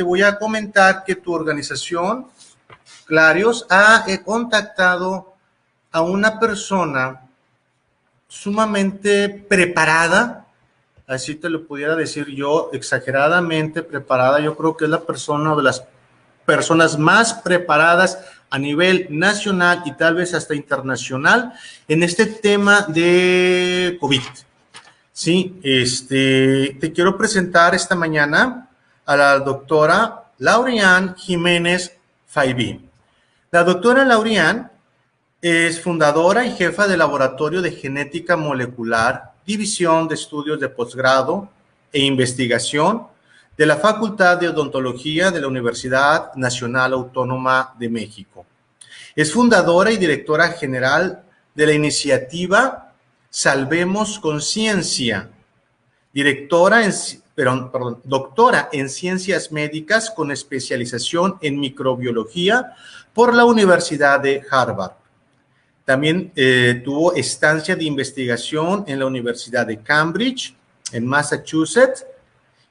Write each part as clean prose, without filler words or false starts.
te voy a comentar que tu organización, Clarios, ha contactado a una persona sumamente preparada, así te lo pudiera decir yo, exageradamente preparada. Yo creo que es la persona de las personas más preparadas a nivel nacional y tal vez hasta internacional en este tema de COVID. Sí, te quiero presentar esta mañana a la doctora Laurian Jiménez Faibí. La doctora Laurian es fundadora y jefa del Laboratorio de Genética Molecular, División de Estudios de Posgrado e Investigación de la Facultad de Odontología de la Universidad Nacional Autónoma de México. Es fundadora y directora general de la iniciativa Salvemos Conciencia, doctora en Ciencias Médicas con especialización en microbiología por la Universidad de Harvard. También tuvo estancia de investigación en la Universidad de Cambridge, en Massachusetts.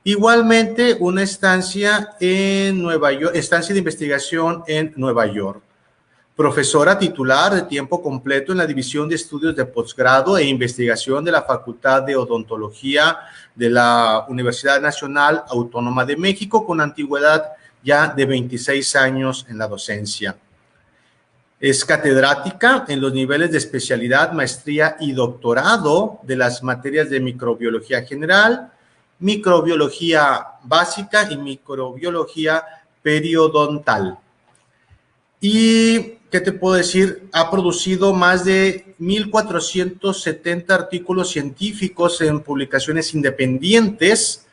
Igualmente, una estancia en Nueva York, estancia de investigación en Nueva York. Profesora titular de tiempo completo en la División de Estudios de Posgrado e Investigación de la Facultad de Odontología de la Universidad Nacional Autónoma de México, con antigüedad ya de 26 años en la docencia. Es catedrática en los niveles de especialidad, maestría y doctorado de las materias de microbiología general, microbiología básica y microbiología periodontal. Y, ¿qué te puedo decir? Ha producido más de 1,470 artículos científicos en publicaciones independientes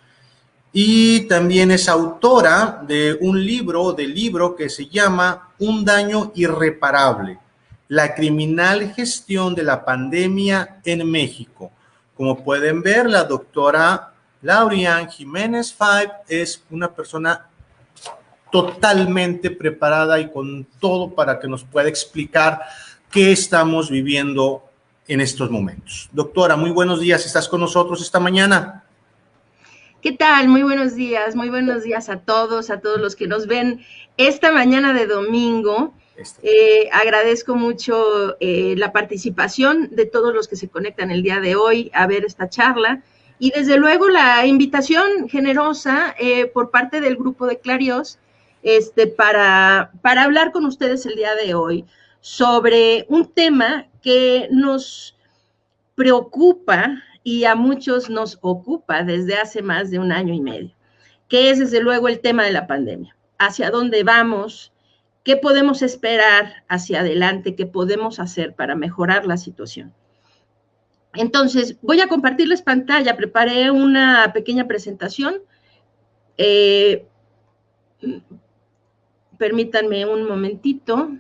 y también es autora de un libro que se llama Un daño irreparable, la criminal gestión de la pandemia en México. Como pueden ver, la doctora Laurian Jiménez Faibí es una persona totalmente preparada y con todo para que nos pueda explicar qué estamos viviendo en estos momentos. Doctora, muy buenos días. ¿Estás con nosotros esta mañana? ¿Qué tal? Muy buenos días a todos los que nos ven esta mañana de domingo. Agradezco mucho la participación de todos los que se conectan el día de hoy a ver esta charla y desde luego la invitación generosa por parte del grupo de Clarios para hablar con ustedes el día de hoy sobre un tema que nos preocupa y a muchos nos ocupa desde hace más de 1 año y medio, que es desde luego el tema de la pandemia. ¿Hacia dónde vamos? ¿Qué podemos esperar hacia adelante? ¿Qué podemos hacer para mejorar la situación? Entonces, voy a compartirles pantalla. Preparé una pequeña presentación. Permítanme un momentito.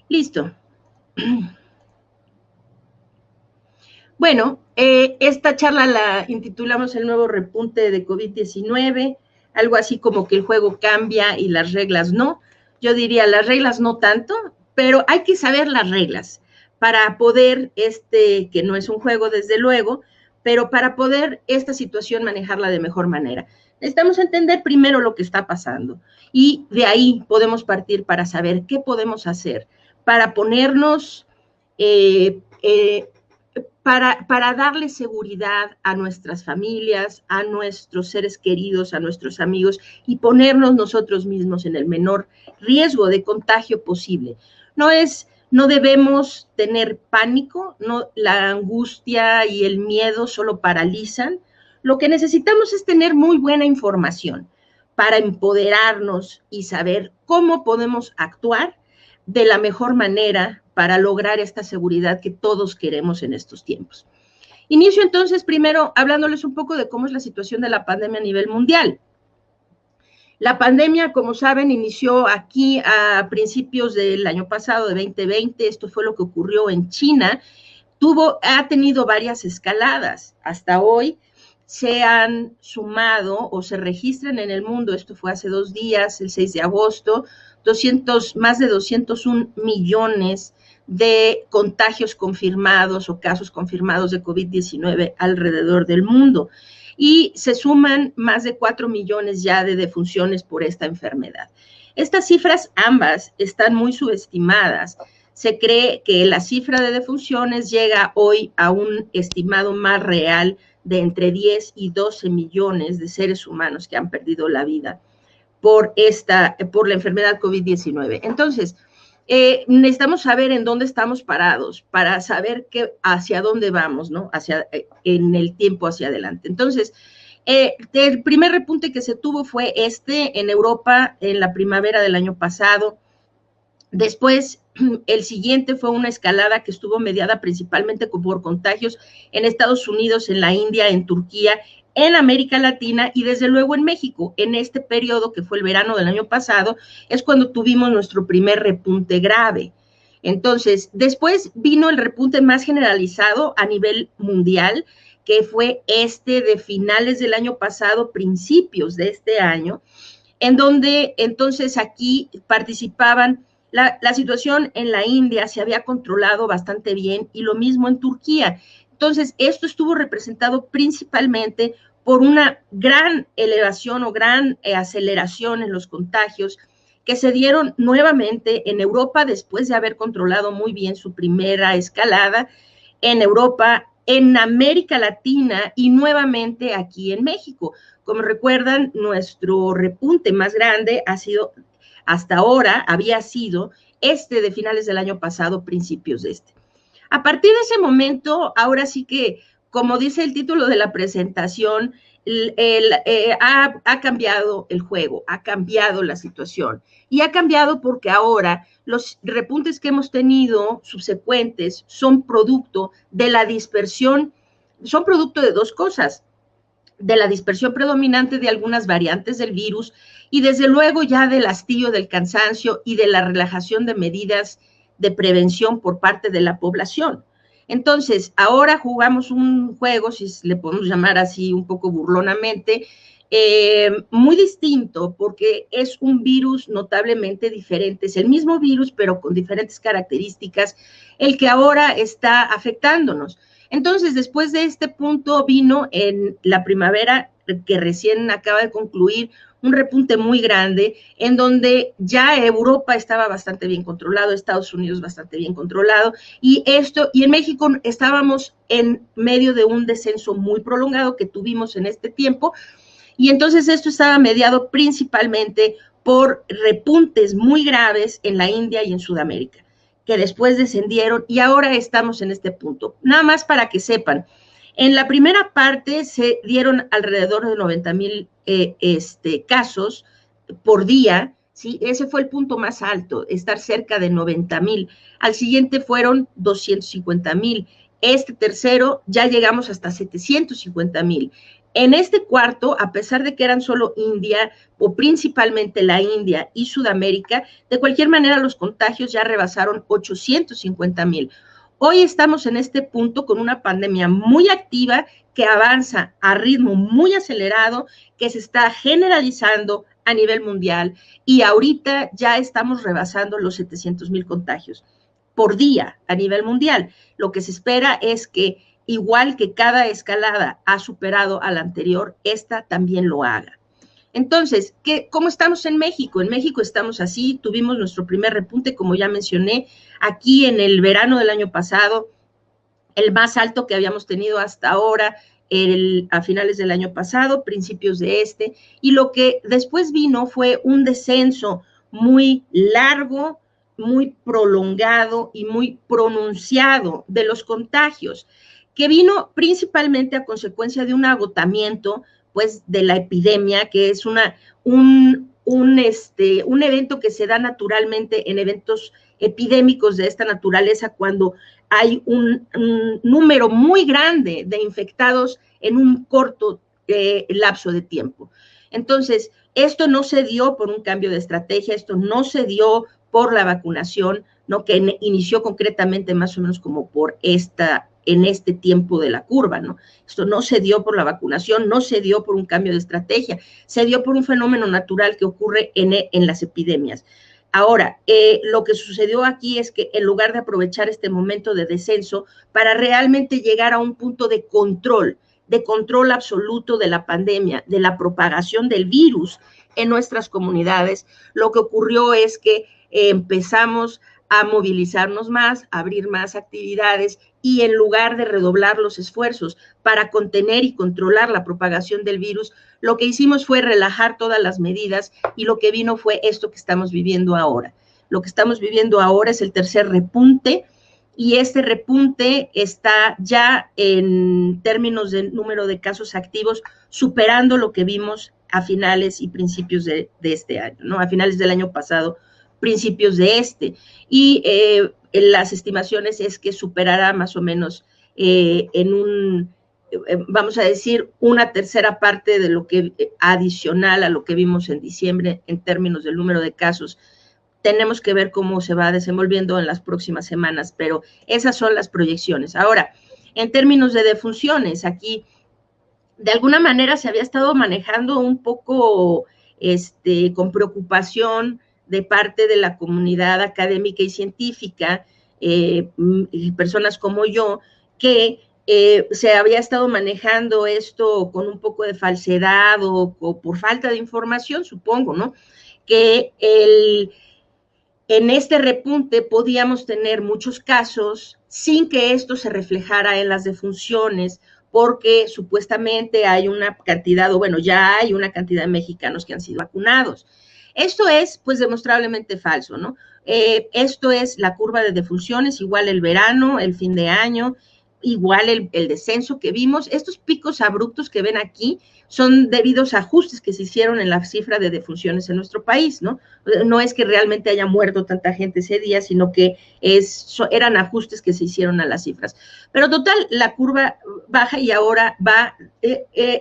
Listo. Bueno, esta charla la intitulamos El nuevo repunte de COVID-19, algo así como que el juego cambia y las reglas no. Yo diría las reglas no tanto, pero hay que saber las reglas para poder, que no es un juego desde luego, pero para poder esta situación manejarla de mejor manera. Necesitamos entender primero lo que está pasando y de ahí podemos partir para saber qué podemos hacer para ponernos, para darle seguridad a nuestras familias, a nuestros seres queridos, a nuestros amigos y ponernos nosotros mismos en el menor riesgo de contagio posible. No debemos tener pánico, la angustia y el miedo solo paralizan. Lo que necesitamos es tener muy buena información para empoderarnos y saber cómo podemos actuar de la mejor manera para lograr esta seguridad que todos queremos en estos tiempos. Inicio entonces primero hablándoles un poco de cómo es la situación de la pandemia a nivel mundial. La pandemia, como saben, inició aquí a principios del año pasado, de 2020. Esto fue lo que ocurrió en China. Ha tenido varias escaladas. Hasta hoy se han sumado o se registran en el mundo, esto fue hace 2 días, el 6 de agosto, más de 201 millones de contagios confirmados o casos confirmados de COVID-19 alrededor del mundo. Y se suman más de 4 millones ya de defunciones por esta enfermedad. Estas cifras ambas están muy subestimadas. Se cree que la cifra de defunciones llega hoy a un estimado más real de entre 10 y 12 millones de seres humanos que han perdido la vida por la enfermedad COVID-19. Entonces, necesitamos saber en dónde estamos parados para saber hacia dónde vamos, ¿no? En el tiempo hacia adelante. Entonces, el primer repunte que se tuvo fue en Europa en la primavera del año pasado. Después, el siguiente fue una escalada que estuvo mediada principalmente por contagios en Estados Unidos, en la India, en Turquía, en América Latina y desde luego en México. En este periodo, que fue el verano del año pasado, es cuando tuvimos nuestro primer repunte grave. Entonces, después vino el repunte más generalizado a nivel mundial, que fue de finales del año pasado, principios de este año, en donde entonces aquí participaban. La situación en la India se había controlado bastante bien y lo mismo en Turquía. Entonces, esto estuvo representado principalmente por una gran elevación o gran aceleración en los contagios que se dieron nuevamente en Europa después de haber controlado muy bien su primera escalada, en Europa, en América Latina y nuevamente aquí en México. Como recuerdan, nuestro repunte más grande hasta ahora había sido de finales del año pasado, principios de este. A partir de ese momento, ahora sí que, como dice el título de la presentación, ha cambiado el juego, ha cambiado la situación. Y ha cambiado porque ahora los repuntes que hemos tenido subsecuentes son producto de la dispersión, son producto de dos cosas: de la dispersión predominante de algunas variantes del virus y desde luego ya del hastío, del cansancio y de la relajación de medidas de prevención por parte de la población. Entonces, ahora jugamos un juego, si le podemos llamar así un poco burlonamente, muy distinto, porque es un virus notablemente diferente. Es el mismo virus, pero con diferentes características, el que ahora está afectándonos. Entonces, después de este punto vino en la primavera, que recién acaba de concluir, un repunte muy grande, en donde ya Europa estaba bastante bien controlado, Estados Unidos bastante bien controlado, y en México estábamos en medio de un descenso muy prolongado que tuvimos en este tiempo, y entonces esto estaba mediado principalmente por repuntes muy graves en la India y en Sudamérica, que después descendieron y ahora estamos en este punto. Nada más para que sepan, en la primera parte se dieron alrededor de 90,000 casos por día, ¿sí? Ese fue el punto más alto, estar cerca de 90,000. Al siguiente fueron 250,000. Este tercero ya llegamos hasta 750,000. En este cuarto, a pesar de que eran solo India, o principalmente la India y Sudamérica, de cualquier manera los contagios ya rebasaron 850,000. Hoy estamos en este punto con una pandemia muy activa que avanza a ritmo muy acelerado, que se está generalizando a nivel mundial y ahorita ya estamos rebasando los 700,000 contagios por día a nivel mundial. Lo que se espera es que, igual que cada escalada ha superado a la anterior, esta también lo haga. Entonces, ¿cómo estamos en México? En México estamos así, tuvimos nuestro primer repunte, como ya mencioné, aquí en el verano del año pasado, el más alto que habíamos tenido hasta ahora, a finales del año pasado, principios de y lo que después vino fue un descenso muy largo, muy prolongado y muy pronunciado de los contagios, que vino principalmente a consecuencia de un agotamiento, pues, de la epidemia, que es un evento que se da naturalmente en eventos epidémicos de esta naturaleza, cuando hay un número muy grande de infectados en un corto lapso de tiempo. Entonces, esto no se dio por un cambio de estrategia, esto no se dio por la vacunación, ¿no? Que inició concretamente más o menos como en este tiempo de la curva, ¿no? Esto no se dio por la vacunación, no se dio por un cambio de estrategia, se dio por un fenómeno natural que ocurre en las epidemias. Ahora, lo que sucedió aquí es que en lugar de aprovechar este momento de descenso para realmente llegar a un punto de control absoluto de la pandemia, de la propagación del virus en nuestras comunidades, lo que ocurrió es que empezamos a movilizarnos más, a abrir más actividades y en lugar de redoblar los esfuerzos para contener y controlar la propagación del virus, lo que hicimos fue relajar todas las medidas y lo que vino fue esto que estamos viviendo ahora. Lo que estamos viviendo ahora es el tercer repunte y este repunte está ya en términos de número de casos activos superando lo que vimos a finales y principios de este año, ¿no? A finales del año pasado, principios de este. Y las estimaciones es que superará más o menos vamos a decir, una tercera parte de lo que adicional a lo que vimos en diciembre en términos del número de casos. Tenemos que ver cómo se va desenvolviendo en las próximas semanas, pero esas son las proyecciones. Ahora, en términos de defunciones, aquí de alguna manera se había estado manejando un poco con preocupación de parte de la comunidad académica y científica, y personas como yo, que se había estado manejando esto con un poco de falsedad o por falta de información, supongo, ¿no? Que en este repunte podíamos tener muchos casos sin que esto se reflejara en las defunciones, porque supuestamente hay una cantidad, o bueno, ya hay una cantidad de mexicanos que han sido vacunados. Esto es, pues, demostrablemente falso, ¿no? Esto es la curva de defunciones, igual el verano, el fin de año, igual el descenso que vimos. Estos picos abruptos que ven aquí son debidos a ajustes que se hicieron en la cifra de defunciones en nuestro país, ¿no? No es que realmente haya muerto tanta gente ese día, sino que eran ajustes que se hicieron a las cifras. Pero total, la curva baja y ahora va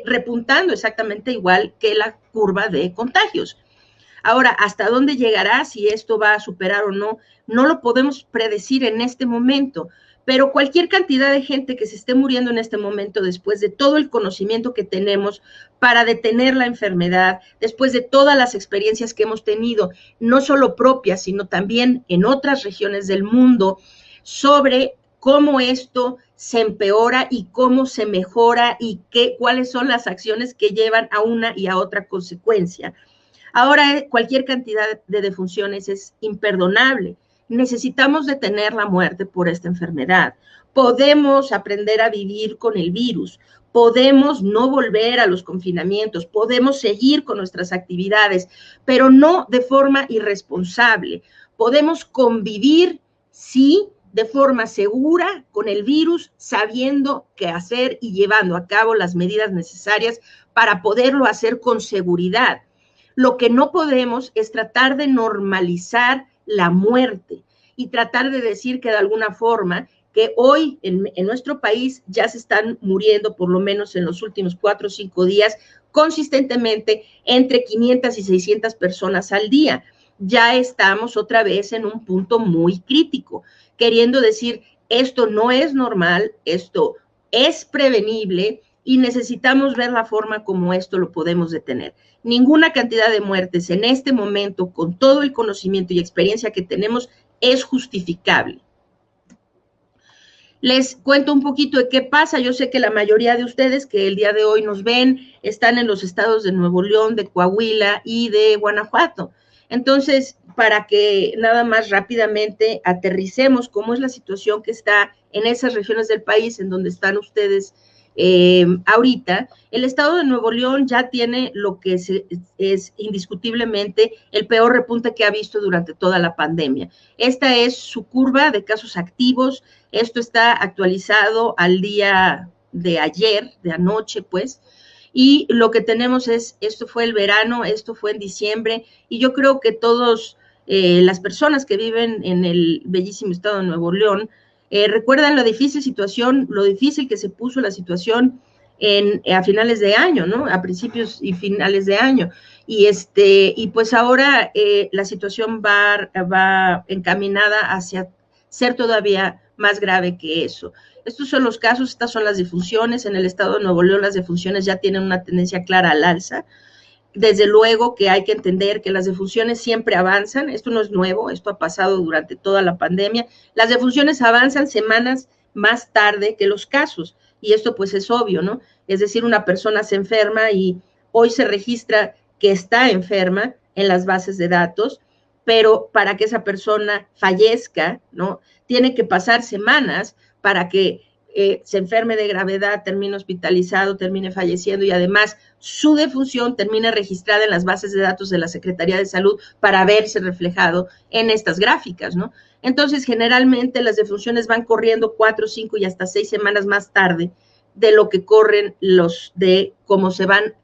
repuntando exactamente igual que la curva de contagios. Ahora, ¿hasta dónde llegará? Si esto va a superar o no, no lo podemos predecir en este momento, pero cualquier cantidad de gente que se esté muriendo en este momento, después de todo el conocimiento que tenemos para detener la enfermedad, después de todas las experiencias que hemos tenido, no solo propias, sino también en otras regiones del mundo, sobre cómo esto se empeora y cómo se mejora y cuáles son las acciones que llevan a una y a otra consecuencia. Ahora, cualquier cantidad de defunciones es imperdonable. Necesitamos detener la muerte por esta enfermedad. Podemos aprender a vivir con el virus, podemos no volver a los confinamientos, podemos seguir con nuestras actividades, pero no de forma irresponsable. Podemos convivir, sí, de forma segura con el virus, sabiendo qué hacer y llevando a cabo las medidas necesarias para poderlo hacer con seguridad. Lo que no podemos es tratar de normalizar la muerte y tratar de decir que de alguna forma que hoy en nuestro país ya se están muriendo, por lo menos en los últimos 4 o 5 días, consistentemente entre 500 y 600 personas al día. Ya estamos otra vez en un punto muy crítico, queriendo decir, esto no es normal, esto es prevenible y necesitamos ver la forma como esto lo podemos detener. Ninguna cantidad de muertes en este momento, con todo el conocimiento y experiencia que tenemos, es justificable. Les cuento un poquito de qué pasa. Yo sé que la mayoría de ustedes que el día de hoy nos ven están en los estados de Nuevo León, de Coahuila y de Guanajuato. Entonces, para que nada más rápidamente aterricemos cómo es la situación que está en esas regiones del país en donde están ustedes ahorita, el estado de Nuevo León ya tiene lo que es indiscutiblemente el peor repunte que ha visto durante toda la pandemia. Esta es su curva de casos activos. Esto está actualizado al día de ayer, de anoche, pues, y lo que tenemos es, esto fue el verano, esto fue en diciembre, y yo creo que todas las personas que viven en el bellísimo estado de Nuevo León recuerdan la difícil situación, lo difícil que se puso la situación a finales de año, ¿no? A principios y finales de año. Y pues ahora la situación va encaminada hacia ser todavía más grave que eso. Estos son los casos, estas son las defunciones. En el estado de Nuevo León las defunciones ya tienen una tendencia clara al alza. desde luego que hay que entender que las defunciones siempre avanzan, esto no es nuevo, esto ha pasado durante toda la pandemia, las defunciones avanzan semanas más tarde que los casos, y esto pues es obvio, ¿no? Es decir, una persona se enferma y hoy se registra que está enferma en las bases de datos, pero para que esa persona fallezca, ¿no? Tiene que pasar semanas para que se enferme de gravedad, termine hospitalizado, termine falleciendo y además su defunción termine registrada en las bases de datos de la Secretaría de Salud para verse reflejado en estas gráficas, ¿no? Entonces, generalmente las defunciones van corriendo 4, 5 y hasta 6 semanas más tarde de lo que corren los de cómo se van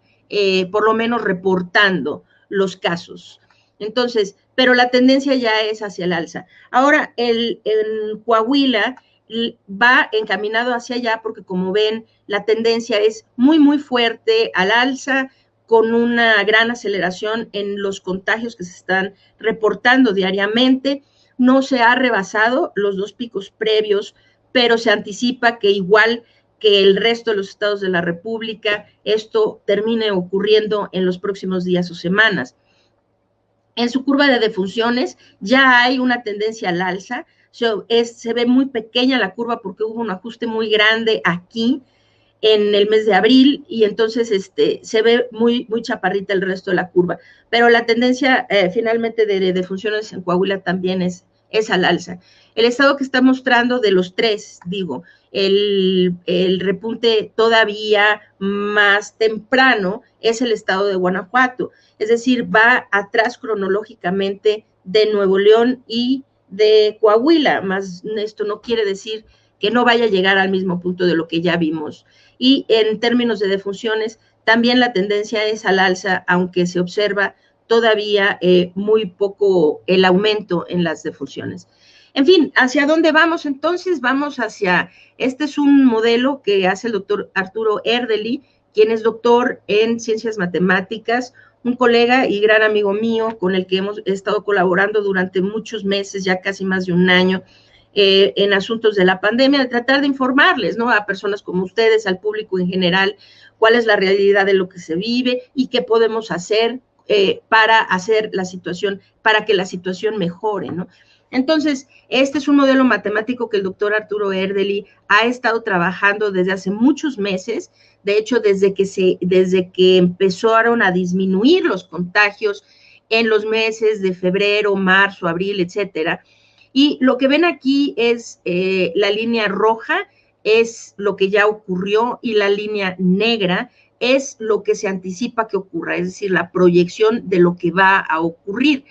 por lo menos reportando los casos. Entonces, pero la tendencia ya es hacia el alza. Ahora, en Coahuila va encaminado hacia allá porque, como ven, la tendencia es muy, muy fuerte al alza, con una gran aceleración en los contagios que se están reportando diariamente. No se ha rebasado los 2 picos previos, pero se anticipa que igual que el resto de los estados de la República, esto termine ocurriendo en los próximos días o semanas. En su curva de defunciones ya hay una tendencia al alza, se ve muy pequeña la curva porque hubo un ajuste muy grande aquí en el mes de abril y entonces se ve muy, muy chaparrita el resto de la curva, pero la tendencia finalmente de defunciones en Coahuila también es al alza. El estado que está mostrando de los 3, digo, el repunte todavía más temprano es el estado de Guanajuato, es decir, va atrás cronológicamente de Nuevo León y de Coahuila, más esto no quiere decir que no vaya a llegar al mismo punto de lo que ya vimos. Y en términos de defunciones, también la tendencia es al alza, aunque se observa todavía muy poco el aumento en las defunciones. En fin, ¿hacia dónde vamos entonces? Vamos hacia, este es un modelo que hace el doctor Arturo Erdely, quien es doctor en ciencias matemáticas, un colega y gran amigo mío con el que hemos estado colaborando durante muchos meses, ya casi más de un año, en asuntos de la pandemia, de tratar de informarles, ¿no?, a personas como ustedes, al público en general, cuál es la realidad de lo que se vive y qué podemos hacer para hacer la situación, para que la situación mejore, ¿no? Entonces, este es un modelo matemático que el doctor Arturo Erdely ha estado trabajando desde hace muchos meses. De hecho, desde que empezaron a disminuir los contagios en los meses de febrero, marzo, abril, etcétera. Y lo que ven aquí es la línea roja, es lo que ya ocurrió, y la línea negra es lo que se anticipa que ocurra, es decir, la proyección de lo que va a ocurrir.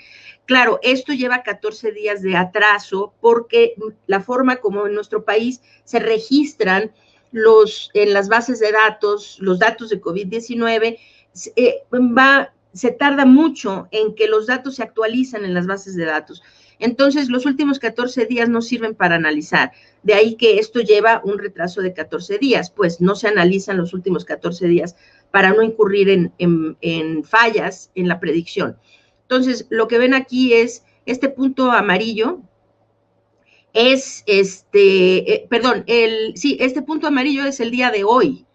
Claro, esto lleva 14 días de atraso porque la forma como en nuestro país se registran en las bases de datos, los datos de COVID-19, se tarda mucho en que los datos se actualizan en las bases de datos. Entonces, los últimos 14 días no sirven para analizar. De ahí que esto lleva un retraso de 14 días, pues no se analizan los últimos 14 días para no incurrir en fallas en la predicción. Entonces, lo que ven aquí es este punto amarillo, este punto amarillo es el día de hoy,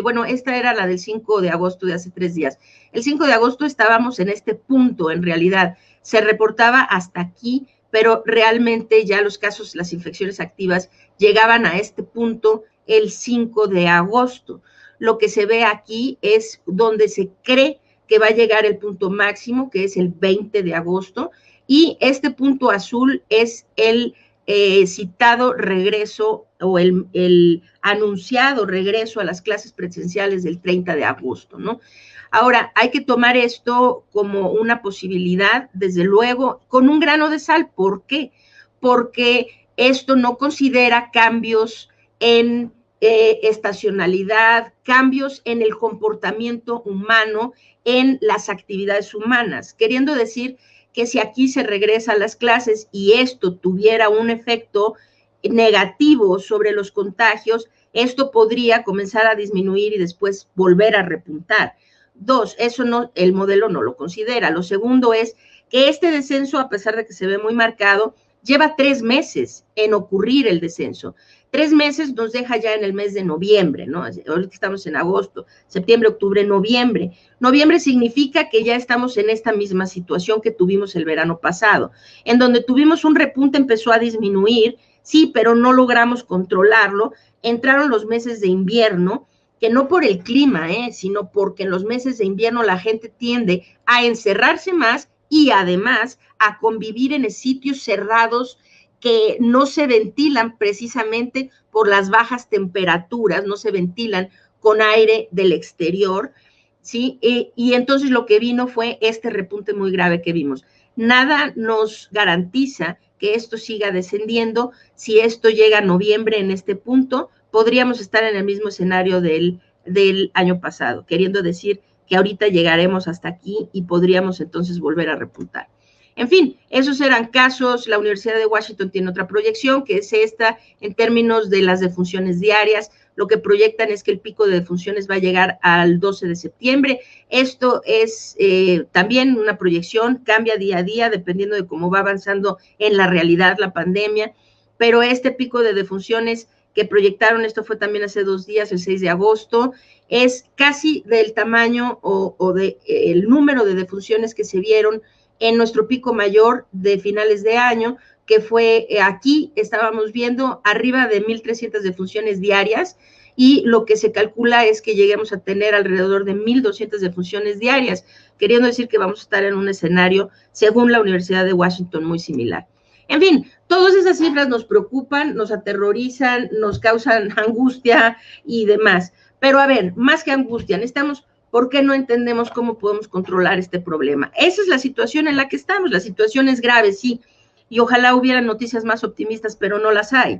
Bueno, esta era la del 5 de agosto de hace 3 días. El 5 de agosto estábamos en este punto, en realidad, se reportaba hasta aquí, pero realmente ya los casos, las infecciones activas, llegaban a este punto el 5 de agosto. Lo que se ve aquí es donde se cree que va a llegar el punto máximo, que es el 20 de agosto, y este punto azul es el citado regreso o el anunciado regreso a las clases presenciales del 30 de agosto, ¿no? Ahora, hay que tomar esto como una posibilidad, desde luego, con un grano de sal. ¿Por qué? Porque esto no considera cambios en estacionalidad, cambios en el comportamiento humano, en las actividades humanas, queriendo decir que si aquí se regresa a las clases y esto tuviera un efecto negativo sobre los contagios, esto podría comenzar a disminuir y después volver a repuntar. 2, eso no, el modelo no lo considera. Lo segundo es que este descenso, a pesar de que se ve muy marcado, lleva 3 meses en ocurrir el descenso. 3 meses nos deja ya en el mes de noviembre, ¿no? Ahorita estamos en agosto, septiembre, octubre, noviembre. Noviembre significa que ya estamos en esta misma situación que tuvimos el verano pasado, en donde tuvimos un repunte, empezó a disminuir, sí, pero no logramos controlarlo. Entraron los meses de invierno, que no por el clima, sino porque en los meses de invierno la gente tiende a encerrarse más y además a convivir en sitios cerrados que no se ventilan precisamente por las bajas temperaturas, no se ventilan con aire del exterior, ¿sí? Y entonces lo que vino fue este repunte muy grave que vimos. Nada nos garantiza que esto siga descendiendo. Si esto llega a noviembre en este punto, podríamos estar en el mismo escenario del año pasado, queriendo decir que ahorita llegaremos hasta aquí y podríamos entonces volver a repuntar. En fin, esos eran casos. La Universidad de Washington tiene otra proyección, que es esta, en términos de las defunciones diarias. Lo que proyectan es que el pico de defunciones va a llegar al 12 de septiembre. Esto es también una proyección, cambia día a día, dependiendo de cómo va avanzando en la realidad la pandemia, pero este pico de defunciones que proyectaron, esto fue también hace 2 días, el 6 de agosto, es casi del tamaño o del número de defunciones que se vieron en nuestro pico mayor de finales de año, que fue aquí, estábamos viendo arriba de 1,300 defunciones diarias, y lo que se calcula es que lleguemos a tener alrededor de 1,200 defunciones diarias, queriendo decir que vamos a estar en un escenario, según la Universidad de Washington, muy similar. En fin, todas esas cifras nos preocupan, nos aterrorizan, nos causan angustia y demás. Pero a ver, más que angustia, necesitamos, ¿por qué no entendemos cómo podemos controlar este problema? Esa es la situación en la que estamos. La situación es grave, sí, y ojalá hubiera noticias más optimistas, pero no las hay.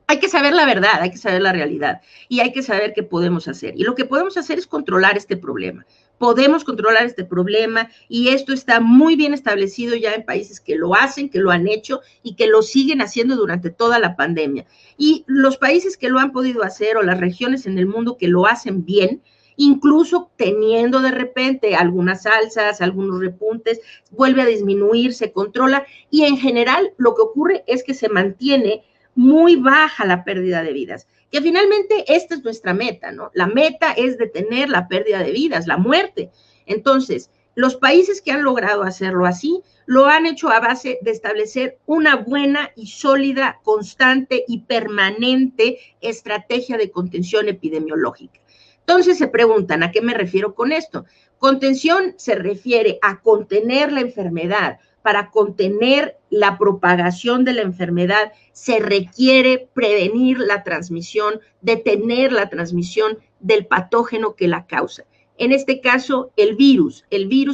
Hay que saber la verdad, hay que saber la realidad y hay que saber qué podemos hacer. Y lo que podemos hacer es controlar este problema. Podemos controlar este problema y esto está muy bien establecido ya en países que lo hacen, que lo han hecho y que lo siguen haciendo durante toda la pandemia. Y los países que lo han podido hacer o las regiones en el mundo que lo hacen bien, incluso teniendo de repente algunas alzas, algunos repuntes, vuelve a disminuir, se controla y en general lo que ocurre es que se mantiene muy baja la pérdida de vidas, que finalmente esta es nuestra meta, ¿no? La meta es detener la pérdida de vidas, la muerte. Entonces, los países que han logrado hacerlo así, lo han hecho a base de establecer una buena y sólida, constante y permanente estrategia de contención epidemiológica. Entonces se preguntan, ¿a qué me refiero con esto? Contención se refiere a contener la enfermedad. Para contener la propagación de la enfermedad se requiere prevenir la transmisión, detener la transmisión del patógeno que la causa. En este caso, el virus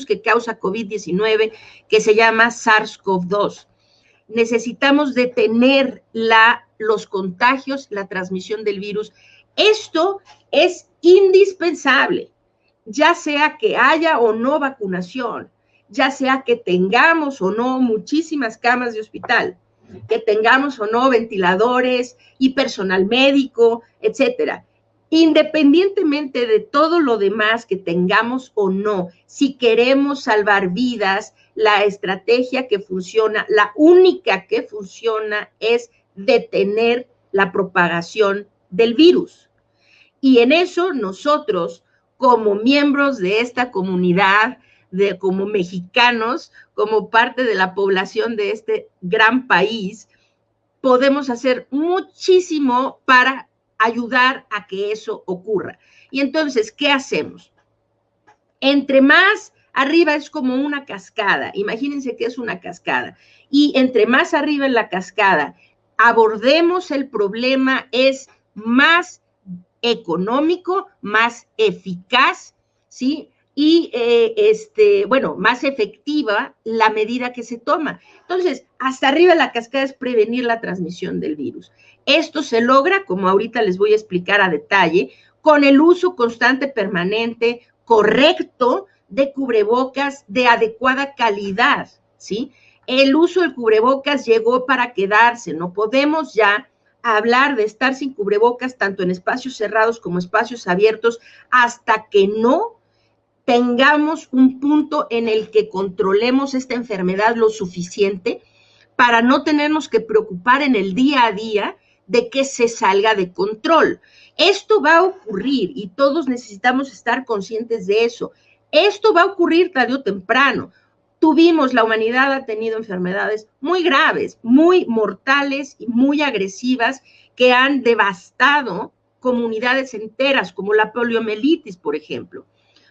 que causa COVID-19, que se llama SARS-CoV-2. Necesitamos detener los contagios, la transmisión del virus. Esto es indispensable, ya sea que haya o no vacunación, ya sea que tengamos o no muchísimas camas de hospital, que tengamos o no ventiladores y personal médico, etcétera. Independientemente de todo lo demás que tengamos o no, si queremos salvar vidas, la estrategia que funciona, la única que funciona es detener la propagación del virus. Y en eso nosotros, como miembros de esta comunidad, como mexicanos, como parte de la población de este gran país, podemos hacer muchísimo para ayudar a que eso ocurra. Y entonces, ¿qué hacemos? Entre más arriba es como una cascada, imagínense que es una cascada, y entre más arriba en la cascada abordemos el problema, es más económico, más eficaz, ¿sí? Y, más efectiva la medida que se toma. Entonces, hasta arriba de la cascada es prevenir la transmisión del virus. Esto se logra, como ahorita les voy a explicar a detalle, con el uso constante, permanente, correcto de cubrebocas de adecuada calidad, ¿sí? El uso del cubrebocas llegó para quedarse, no podemos ya hablar de estar sin cubrebocas tanto en espacios cerrados como espacios abiertos hasta que no tengamos un punto en el que controlemos esta enfermedad lo suficiente para no tenernos que preocupar en el día a día de que se salga de control. Esto va a ocurrir y todos necesitamos estar conscientes de eso. Esto va a ocurrir tarde o temprano. La humanidad ha tenido enfermedades muy graves, muy mortales y muy agresivas que han devastado comunidades enteras, como la poliomielitis, por ejemplo.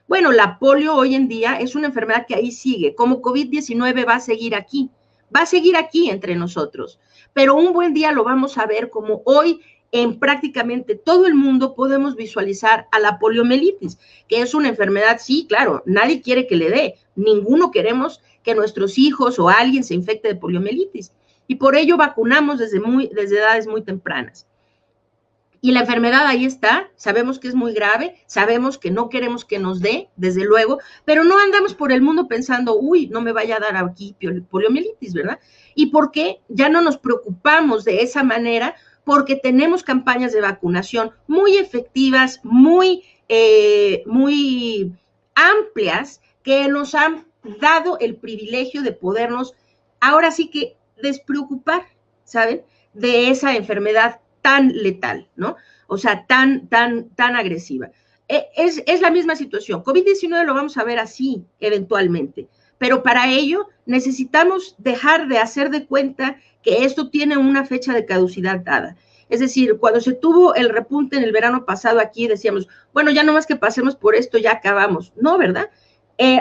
Bueno, la polio hoy en día es una enfermedad que ahí sigue, como COVID-19 va a seguir aquí entre nosotros, pero un buen día lo vamos a ver como hoy en prácticamente todo el mundo podemos visualizar a la poliomielitis, que es una enfermedad, sí, claro, nadie quiere que le dé, ninguno queremos que nuestros hijos o alguien se infecte de poliomielitis, y por ello vacunamos desde edades muy tempranas. Y la enfermedad ahí está, sabemos que es muy grave, sabemos que no queremos que nos dé, desde luego, pero no andamos por el mundo pensando, uy, no me vaya a dar aquí poliomielitis, ¿verdad? ¿Y por qué? Ya no nos preocupamos de esa manera, porque tenemos campañas de vacunación muy efectivas, muy amplias, que nos han dado el privilegio de podernos, ahora sí que despreocupar, ¿saben? De esa enfermedad tan letal, ¿no? O sea, tan agresiva. Es la misma situación. COVID-19 lo vamos a ver así, eventualmente, pero para ello necesitamos dejar de hacer de cuenta que esto tiene una fecha de caducidad dada. Es decir, cuando se tuvo el repunte en el verano pasado aquí, decíamos, bueno, ya no más que pasemos por esto, ya acabamos. No, ¿verdad?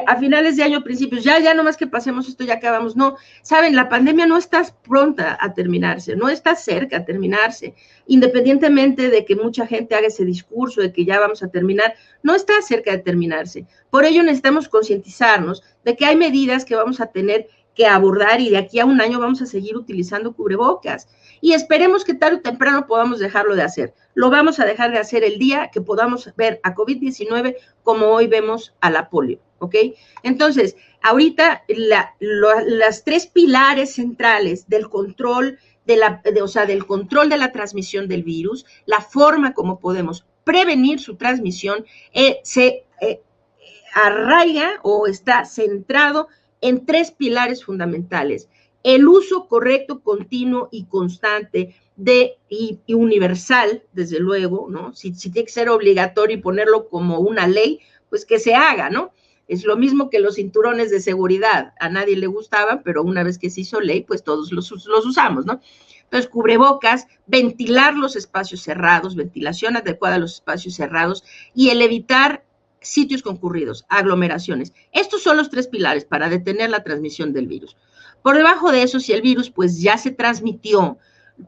A finales de año, principios, ya no más que pasemos esto, ya acabamos. No, saben, la pandemia no está pronta a terminarse, no está cerca a terminarse, independientemente de que mucha gente haga ese discurso de que ya vamos a terminar, no está cerca de terminarse. Por ello necesitamos concientizarnos de que hay medidas que vamos a tener que abordar y de aquí a un año vamos a seguir utilizando cubrebocas. Y esperemos que tarde o temprano podamos dejarlo de hacer. Lo vamos a dejar de hacer el día que podamos ver a COVID-19 como hoy vemos a la polio, ¿ok? Entonces, ahorita las tres pilares centrales del control del control de la transmisión del virus, la forma como podemos prevenir su transmisión, se arraiga o está centrado en tres pilares fundamentales. El uso correcto, continuo y constante y universal, desde luego, ¿no? Si tiene que ser obligatorio y ponerlo como una ley, pues que se haga, ¿no? Es lo mismo que los cinturones de seguridad. A nadie le gustaban, pero una vez que se hizo ley, pues todos los usamos, ¿no? Entonces, cubrebocas, ventilar los espacios cerrados, ventilación adecuada a los espacios cerrados y el evitar sitios concurridos, aglomeraciones. Estos son los tres pilares para detener la transmisión del virus. Por debajo de eso, si el virus pues ya se transmitió,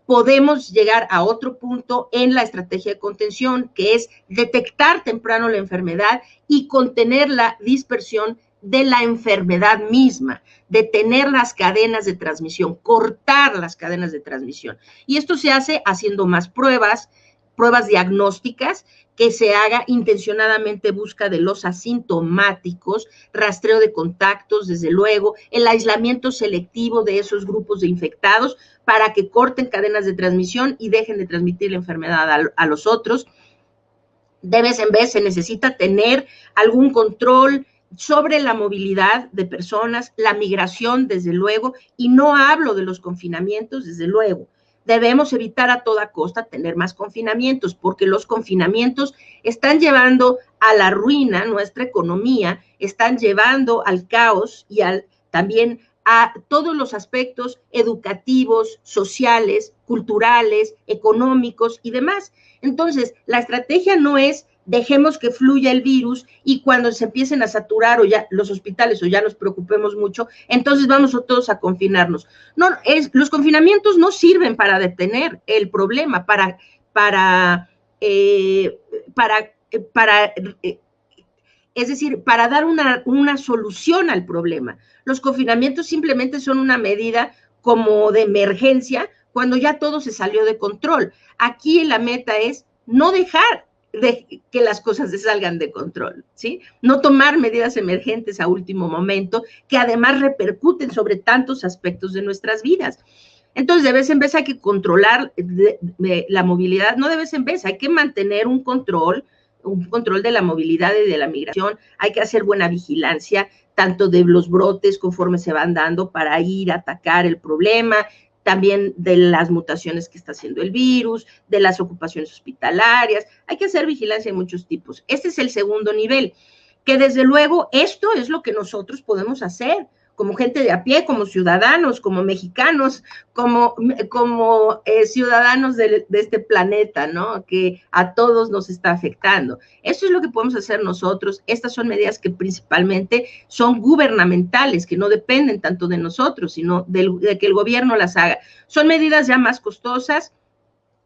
podemos llegar a otro punto en la estrategia de contención, que es detectar temprano la enfermedad y contener la dispersión de la enfermedad misma, detener las cadenas de transmisión, cortar las cadenas de transmisión. Y esto se hace haciendo más pruebas diagnósticas, que se haga intencionadamente busca de los asintomáticos, rastreo de contactos, desde luego, el aislamiento selectivo de esos grupos de infectados para que corten cadenas de transmisión y dejen de transmitir la enfermedad a los otros. De vez en vez se necesita tener algún control sobre la movilidad de personas, la migración, desde luego, y no hablo de los confinamientos, desde luego. Debemos evitar a toda costa tener más confinamientos, porque los confinamientos están llevando a la ruina nuestra economía, están llevando al caos y también a todos los aspectos educativos, sociales, culturales, económicos y demás. Entonces, la estrategia no es dejemos que fluya el virus y cuando se empiecen a saturar o ya los hospitales o ya nos preocupemos mucho, entonces vamos todos a confinarnos. No, los confinamientos no sirven para detener el problema, es decir, para dar una solución al problema. Los confinamientos simplemente son una medida como de emergencia cuando ya todo se salió de control. Aquí la meta es no dejar de que las cosas se salgan de control, ¿sí? No tomar medidas emergentes a último momento que además repercuten sobre tantos aspectos de nuestras vidas. Entonces, de vez en vez hay que controlar la movilidad, no de vez en vez, hay que mantener un control de la movilidad y de la migración, hay que hacer buena vigilancia, tanto de los brotes conforme se van dando para ir a atacar el problema, también de las mutaciones que está haciendo el virus, de las ocupaciones hospitalarias. Hay que hacer vigilancia de muchos tipos. Este es el segundo nivel, que desde luego esto es lo que nosotros podemos hacer como gente de a pie, como ciudadanos, como mexicanos, como ciudadanos de este planeta, ¿no? Que a todos nos está afectando. Eso es lo que podemos hacer nosotros. Estas son medidas que principalmente son gubernamentales, que no dependen tanto de nosotros, sino de que el gobierno las haga. Son medidas ya más costosas,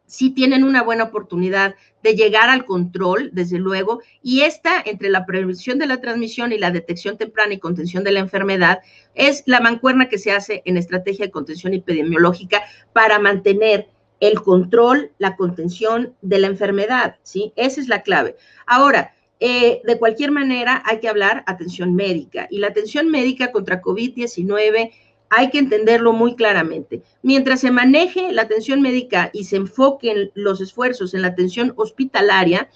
sí tienen una buena oportunidad de llegar al control, desde luego, y esta, entre la prevención de la transmisión y la detección temprana y contención de la enfermedad, es la mancuerna que se hace en estrategia de contención epidemiológica para mantener el control, la contención de la enfermedad, ¿sí? Esa es la clave. Ahora, de cualquier manera, hay que hablar atención médica, y la atención médica contra COVID-19 hay que entenderlo muy claramente. Mientras se maneje la atención médica y se enfoquen los esfuerzos en la atención hospitalaria,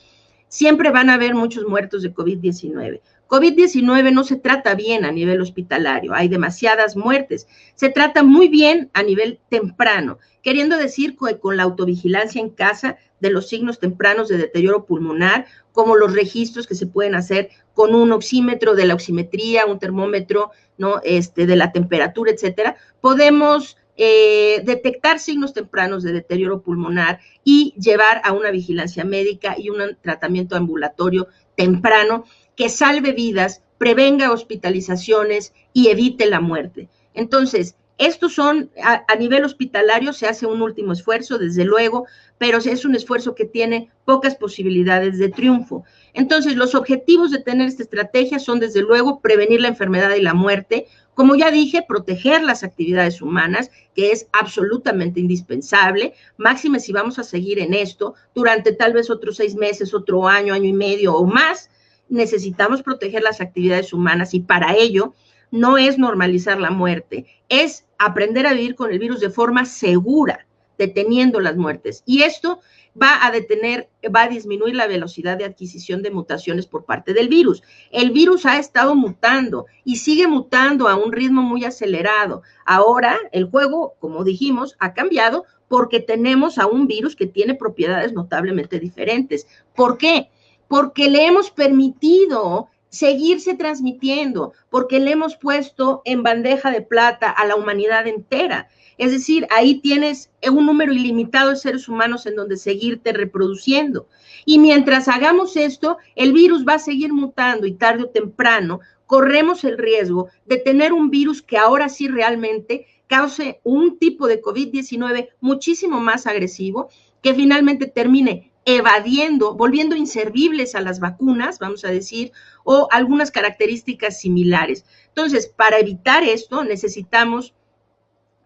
siempre van a haber muchos muertos de COVID-19. COVID-19 no se trata bien a nivel hospitalario, hay demasiadas muertes. Se trata muy bien a nivel temprano, queriendo decir que con la autovigilancia en casa de los signos tempranos de deterioro pulmonar, como los registros que se pueden hacer con un oxímetro de la oximetría, un termómetro, ¿no? De la temperatura, etcétera, podemos detectar signos tempranos de deterioro pulmonar y llevar a una vigilancia médica y un tratamiento ambulatorio temprano que salve vidas, prevenga hospitalizaciones y evite la muerte. Entonces, estos son, a nivel hospitalario se hace un último esfuerzo, desde luego, pero es un esfuerzo que tiene pocas posibilidades de triunfo. Entonces, los objetivos de tener esta estrategia son, desde luego, prevenir la enfermedad y la muerte, como ya dije, proteger las actividades humanas, que es absolutamente indispensable, máxime si vamos a seguir en esto durante tal vez otros 6 meses, otro año, año y medio o más, necesitamos proteger las actividades humanas y para ello no es normalizar la muerte, es aprender a vivir con el virus de forma segura, deteniendo las muertes. Y esto va a disminuir la velocidad de adquisición de mutaciones por parte del virus. El virus ha estado mutando y sigue mutando a un ritmo muy acelerado. Ahora el juego, como dijimos, ha cambiado porque tenemos a un virus que tiene propiedades notablemente diferentes. ¿Por qué? Porque le hemos permitido seguirse transmitiendo, porque le hemos puesto en bandeja de plata a la humanidad entera. Es decir, ahí tienes un número ilimitado de seres humanos en donde seguirte reproduciendo. Y mientras hagamos esto, el virus va a seguir mutando y tarde o temprano corremos el riesgo de tener un virus que ahora sí realmente cause un tipo de COVID-19 muchísimo más agresivo, que finalmente termine evadiendo, volviendo inservibles a las vacunas, vamos a decir, o algunas características similares. Entonces, para evitar esto, necesitamos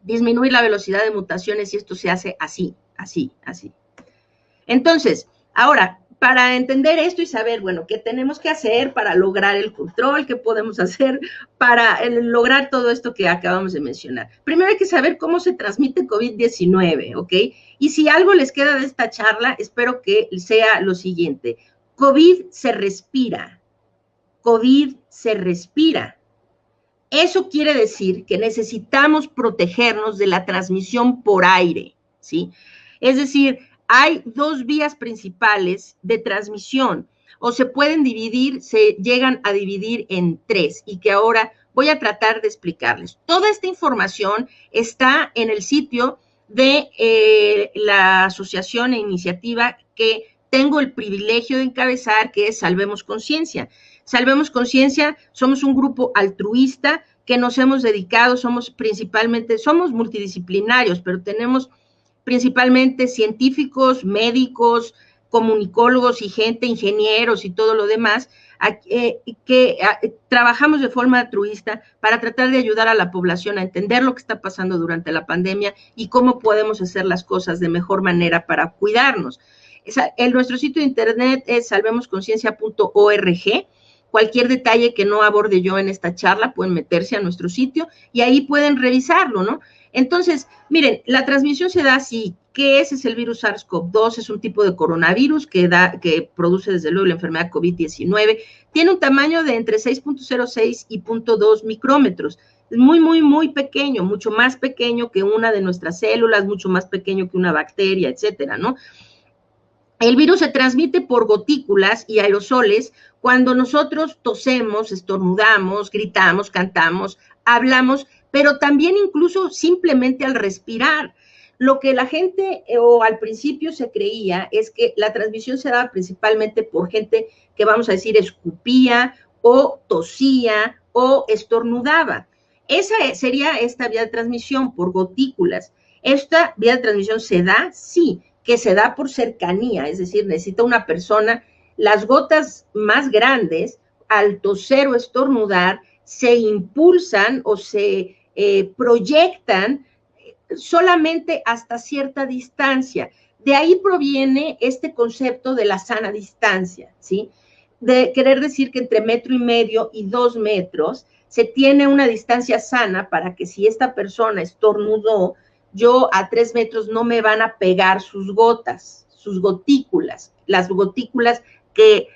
disminuir la velocidad de mutaciones y esto se hace así. Entonces, ahora, para entender esto y saber, bueno, qué tenemos que hacer para lograr el control, qué podemos hacer para lograr todo esto que acabamos de mencionar. Primero hay que saber cómo se transmite COVID-19, ¿ok? Y si algo les queda de esta charla, espero que sea lo siguiente. COVID se respira. COVID se respira. Eso quiere decir que necesitamos protegernos de la transmisión por aire, ¿sí? Es decir, hay 2 vías principales de transmisión, o se pueden dividir, se llegan a dividir en 3, y que ahora voy a tratar de explicarles. Toda esta información está en el sitio de la asociación e iniciativa que tengo el privilegio de encabezar, que es Salvemos Conciencia. Salvemos Conciencia, somos un grupo altruista que nos hemos dedicado, somos multidisciplinarios, pero tenemos principalmente científicos, médicos, comunicólogos y gente, ingenieros y todo lo demás, que trabajamos de forma altruista para tratar de ayudar a la población a entender lo que está pasando durante la pandemia y cómo podemos hacer las cosas de mejor manera para cuidarnos. Nuestro sitio de internet es salvemosconciencia.org. Cualquier detalle que no aborde yo en esta charla pueden meterse a nuestro sitio y ahí pueden revisarlo, ¿no? Entonces, miren, la transmisión se da así. ¿Qué es? Es el virus SARS-CoV-2, es un tipo de coronavirus que produce desde luego la enfermedad COVID-19. Tiene un tamaño de entre 6.06 y 0.2 micrómetros. Es muy, muy, muy pequeño, mucho más pequeño que una de nuestras células, mucho más pequeño que una bacteria, etcétera, ¿no? El virus se transmite por gotículas y aerosoles cuando nosotros tosemos, estornudamos, gritamos, cantamos, hablamos, pero también incluso simplemente al respirar. Lo que la gente o al principio se creía es que la transmisión se daba principalmente por gente que, vamos a decir, escupía o tosía o estornudaba. Esa sería esta vía de transmisión por gotículas. ¿Esta vía de transmisión se da? Sí, que se da por cercanía, es decir, necesita una persona, las gotas más grandes, al toser o estornudar, se impulsan o se proyectan solamente hasta cierta distancia. De ahí proviene este concepto de la sana distancia, ¿sí? De querer decir que entre 1,5 metros y 2 metros se tiene una distancia sana para que si esta persona estornudó, yo a 3 metros no me van a pegar sus gotas, sus gotículas, las gotículas que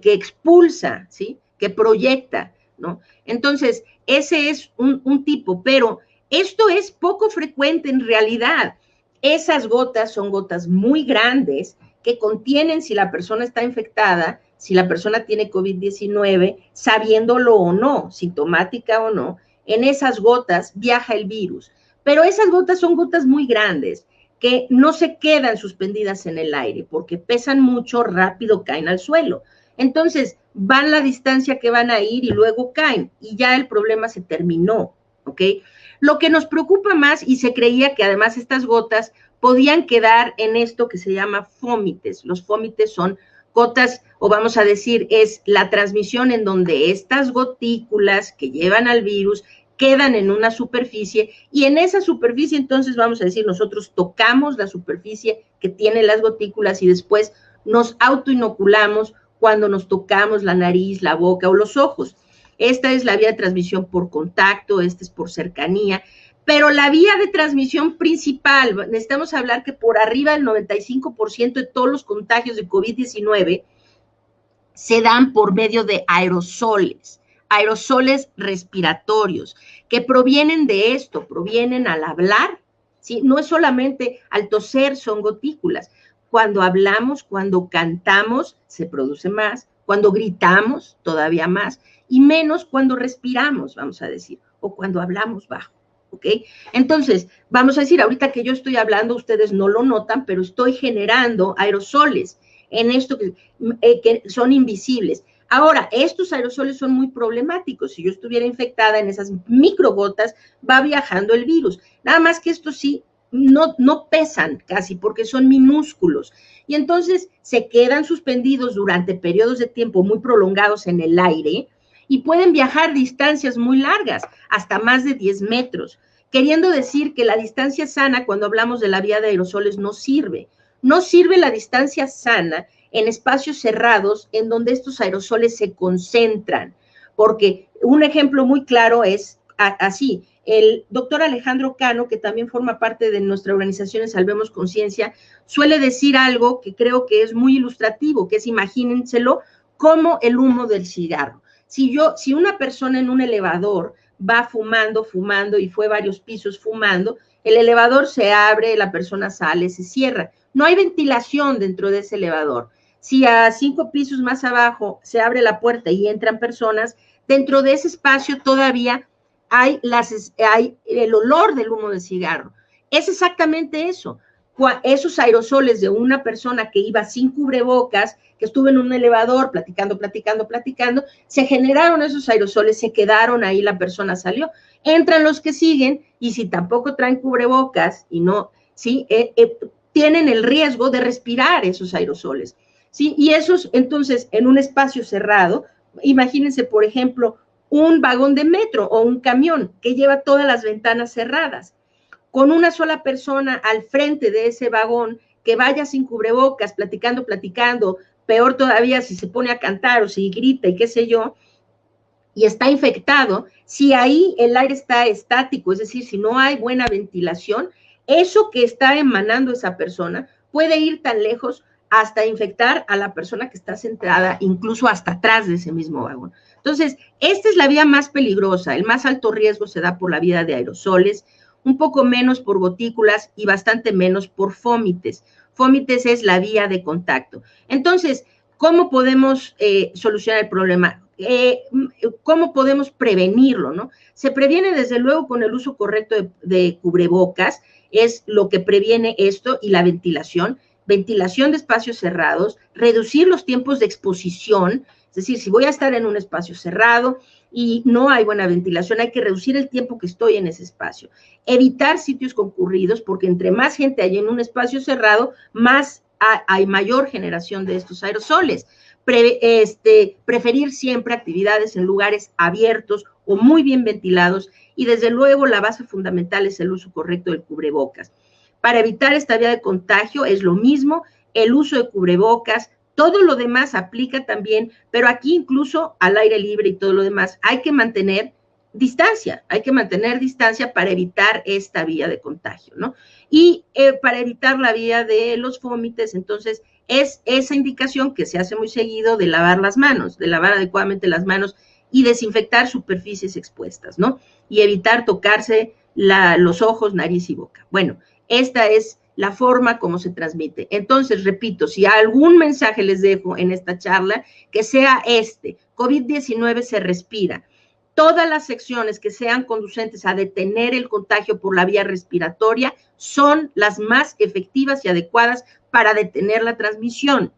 expulsa, ¿sí? Que proyecta, ¿no? Entonces, ese es un tipo, pero esto es poco frecuente en realidad. Esas gotas son gotas muy grandes que contienen, si la persona está infectada, si la persona tiene COVID-19, sabiéndolo o no, sintomática o no, en esas gotas viaja el virus. Pero esas gotas son gotas muy grandes que no se quedan suspendidas en el aire porque pesan mucho, rápido caen al suelo. Entonces, van la distancia que van a ir y luego caen y ya el problema se terminó, ¿ok? Lo que nos preocupa más, y se creía que además estas gotas podían quedar en esto que se llama fómites. Los fómites son gotas, o vamos a decir, es la transmisión en donde estas gotículas que llevan al virus quedan en una superficie y en esa superficie entonces vamos a decir nosotros tocamos la superficie que tiene las gotículas y después nos autoinoculamos cuando nos tocamos la nariz, la boca o los ojos. Esta es la vía de transmisión por contacto, esta es por cercanía, pero la vía de transmisión principal, necesitamos hablar que por arriba del 95% de todos los contagios de COVID-19 se dan por medio de aerosoles respiratorios, que provienen de esto, provienen al hablar, ¿sí? No es solamente al toser, son gotículas. Cuando hablamos, cuando cantamos, se produce más, cuando gritamos, todavía más, y menos cuando respiramos, vamos a decir, o cuando hablamos bajo, ¿ok? Entonces, vamos a decir, ahorita que yo estoy hablando, ustedes no lo notan, pero estoy generando aerosoles en esto que son invisibles. Ahora, estos aerosoles son muy problemáticos. Si yo estuviera infectada en esas microgotas, va viajando el virus. Nada más que estos sí no pesan casi porque son minúsculos. Y entonces se quedan suspendidos durante periodos de tiempo muy prolongados en el aire y pueden viajar distancias muy largas, hasta más de 10 metros. Queriendo decir que la distancia sana, cuando hablamos de la vía de aerosoles, no sirve. No sirve la distancia sana en espacios cerrados en donde estos aerosoles se concentran, porque un ejemplo muy claro es así. El doctor Alejandro Cano, que también forma parte de nuestra organización Salvemos Conciencia, suele decir algo que creo que es muy ilustrativo, que es, imagínenselo, como el humo del cigarro. Si una persona en un elevador va fumando y fue varios pisos fumando, el elevador se abre, la persona sale, se cierra. No hay ventilación dentro de ese elevador. Si a 5 pisos más abajo se abre la puerta y entran personas, dentro de ese espacio todavía hay el olor del humo del cigarro. Es exactamente eso. Esos aerosoles de una persona que iba sin cubrebocas, que estuvo en un elevador platicando, se generaron esos aerosoles, se quedaron ahí, la persona salió. Entran los que siguen y si tampoco traen cubrebocas y no, ¿sí? Tienen el riesgo de respirar esos aerosoles, ¿sí? Y esos, entonces, en un espacio cerrado, imagínense, por ejemplo, un vagón de metro o un camión que lleva todas las ventanas cerradas, con una sola persona al frente de ese vagón que vaya sin cubrebocas, platicando, peor todavía si se pone a cantar o si grita y qué sé yo, y está infectado, si ahí el aire está estático, es decir, si no hay buena ventilación, eso que está emanando esa persona puede ir tan lejos hasta infectar a la persona que está sentada, incluso hasta atrás de ese mismo vagón. Entonces, esta es la vía más peligrosa. El más alto riesgo se da por la vía de aerosoles, un poco menos por gotículas y bastante menos por fómites. Fómites es la vía de contacto. Entonces, ¿cómo podemos solucionar el problema? ¿Cómo podemos prevenirlo, no? Se previene desde luego con el uso correcto de cubrebocas, es lo que previene esto, y la ventilación de espacios cerrados, reducir los tiempos de exposición, es decir, si voy a estar en un espacio cerrado y no hay buena ventilación, hay que reducir el tiempo que estoy en ese espacio. Evitar sitios concurridos, porque entre más gente hay en un espacio cerrado, más hay mayor generación de estos aerosoles. Preferir siempre actividades en lugares abiertos o muy bien ventilados, y desde luego la base fundamental es el uso correcto del cubrebocas. Para evitar esta vía de contagio es lo mismo, el uso de cubrebocas, todo lo demás aplica también, pero aquí incluso al aire libre y todo lo demás hay que mantener distancia para evitar esta vía de contagio, ¿no? Y para evitar la vía de los fómites, entonces, es esa indicación que se hace muy seguido de lavar las manos, de lavar adecuadamente las manos y desinfectar superficies expuestas, ¿no? Y evitar tocarse los ojos, nariz y boca. Bueno, esta es la forma como se transmite. Entonces, repito, si algún mensaje les dejo en esta charla, que sea COVID-19 se respira. Todas las secciones que sean conducentes a detener el contagio por la vía respiratoria son las más efectivas y adecuadas para detener la transmisión.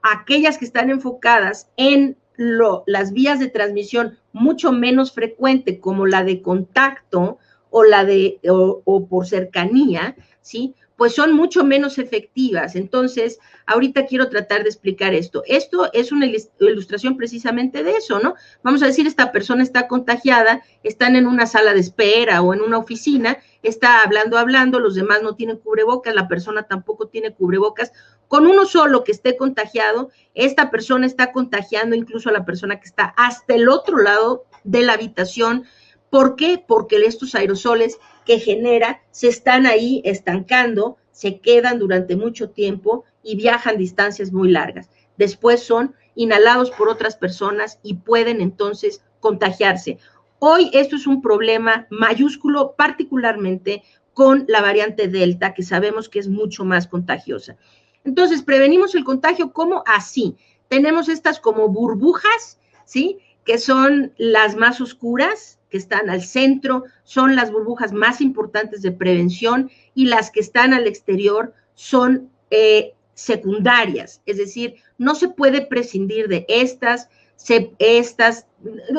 Aquellas que están enfocadas en las vías de transmisión mucho menos frecuente, como la de contacto o por cercanía, ¿sí?, pues son mucho menos efectivas. Entonces, ahorita quiero tratar de explicar esto. Esto es una ilustración precisamente de eso, ¿no? Vamos a decir, esta persona está contagiada, están en una sala de espera o en una oficina, está hablando, los demás no tienen cubrebocas, la persona tampoco tiene cubrebocas. Con uno solo que esté contagiado, esta persona está contagiando incluso a la persona que está hasta el otro lado de la habitación. ¿Por qué? Porque estos aerosoles que genera se están ahí estancando, se quedan durante mucho tiempo y viajan distancias muy largas. Después son inhalados por otras personas y pueden entonces contagiarse. Hoy esto es un problema mayúsculo, particularmente con la variante Delta, que sabemos que es mucho más contagiosa. Entonces, prevenimos el contagio, ¿cómo? Así. Tenemos estas como burbujas, ¿sí?, que son las más oscuras, que están al centro, son las burbujas más importantes de prevención, y las que están al exterior son secundarias, es decir, no se puede prescindir de estas,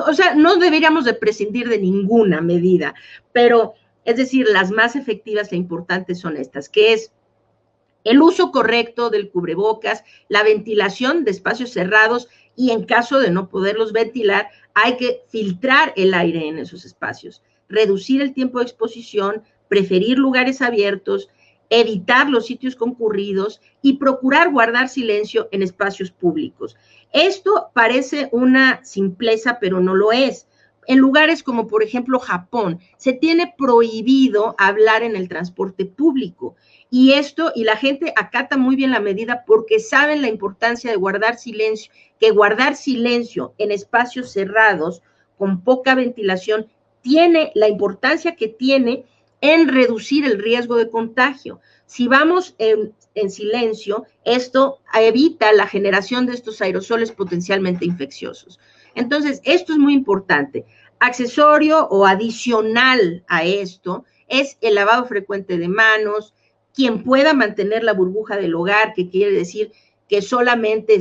o sea, no deberíamos de prescindir de ninguna medida, pero, es decir, las más efectivas e importantes son estas, que es el uso correcto del cubrebocas, la ventilación de espacios cerrados, y en caso de no poderlos ventilar, hay que filtrar el aire en esos espacios, reducir el tiempo de exposición, preferir lugares abiertos, evitar los sitios concurridos y procurar guardar silencio en espacios públicos. Esto parece una simpleza, pero no lo es. En lugares como, por ejemplo, Japón, se tiene prohibido hablar en el transporte público. Y la gente acata muy bien la medida porque saben la importancia de guardar silencio, que guardar silencio en espacios cerrados, con poca ventilación, tiene la importancia que tiene en reducir el riesgo de contagio. Si vamos en silencio, esto evita la generación de estos aerosoles potencialmente infecciosos. Entonces, esto es muy importante. Accesorio o adicional a esto es el lavado frecuente de manos, quien pueda mantener la burbuja del hogar, que quiere decir que solamente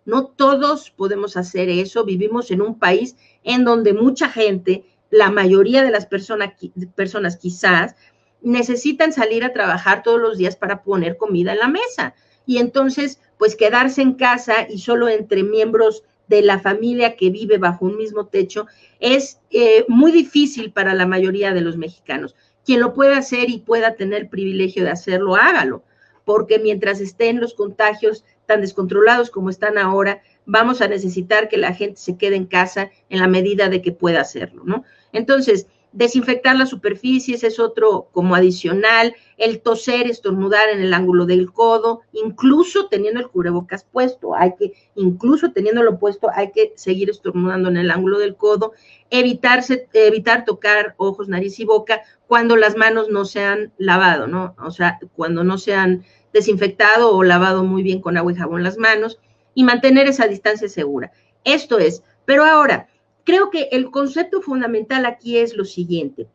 no todos podemos hacer eso, vivimos en un país en donde mucha gente, la mayoría de las personas quizás, necesitan salir a trabajar todos los días para poner comida en la mesa, y entonces, pues quedarse en casa y solo entre miembros de la familia que vive bajo un mismo techo es muy difícil para la mayoría de los mexicanos. Quien lo pueda hacer y pueda tener el privilegio de hacerlo, hágalo, porque mientras estén los contagios tan descontrolados como están ahora, vamos a necesitar que la gente se quede en casa en la medida de que pueda hacerlo, ¿no? Entonces, Desinfectar las superficies es otro como adicional, el toser, estornudar en el ángulo del codo, incluso teniendo el cubrebocas puesto, incluso teniéndolo puesto, hay que seguir estornudando en el ángulo del codo, evitar tocar ojos, nariz y boca cuando las manos no se han lavado, ¿no? O sea, cuando no se han desinfectado o lavado muy bien con agua y jabón las manos, y mantener esa distancia segura. Esto es, pero ahora, creo que el concepto fundamental aquí es lo siguiente.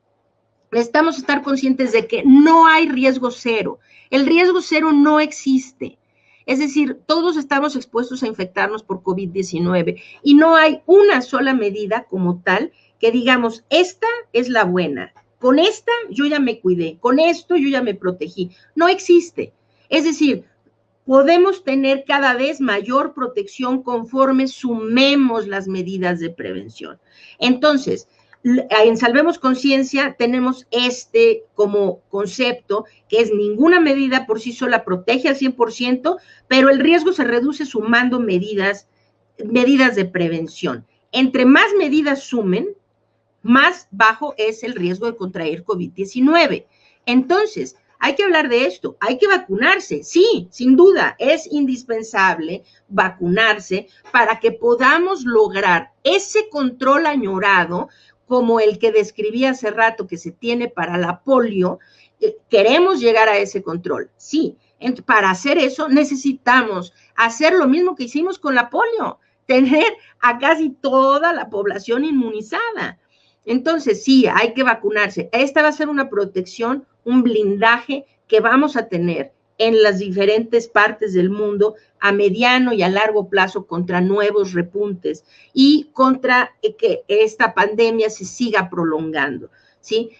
Necesitamos estar conscientes de que no hay riesgo cero. El riesgo cero no existe. Es decir, todos estamos expuestos a infectarnos por COVID-19 y no hay una sola medida como tal que digamos, esta es la buena. Con esta yo ya me cuidé, con esto yo ya me protegí. No existe. Es decir, podemos tener cada vez mayor protección conforme sumemos las medidas de prevención. Entonces, en Salvemos Conciencia tenemos como concepto que es ninguna medida por sí sola protege al 100%, pero el riesgo se reduce sumando medidas de prevención. Entre más medidas sumen, más bajo es el riesgo de contraer COVID-19. Entonces, hay que hablar de esto, hay que vacunarse, sí, sin duda, es indispensable vacunarse para que podamos lograr ese control añorado como el que describí hace rato que se tiene para la polio. Queremos llegar a ese control, sí. Para hacer eso necesitamos hacer lo mismo que hicimos con la polio, tener a casi toda la población inmunizada. Entonces, sí, hay que vacunarse. Esta va a ser una protección, un blindaje que vamos a tener en las diferentes partes del mundo a mediano y a largo plazo contra nuevos repuntes y contra que esta pandemia se siga prolongando, ¿sí?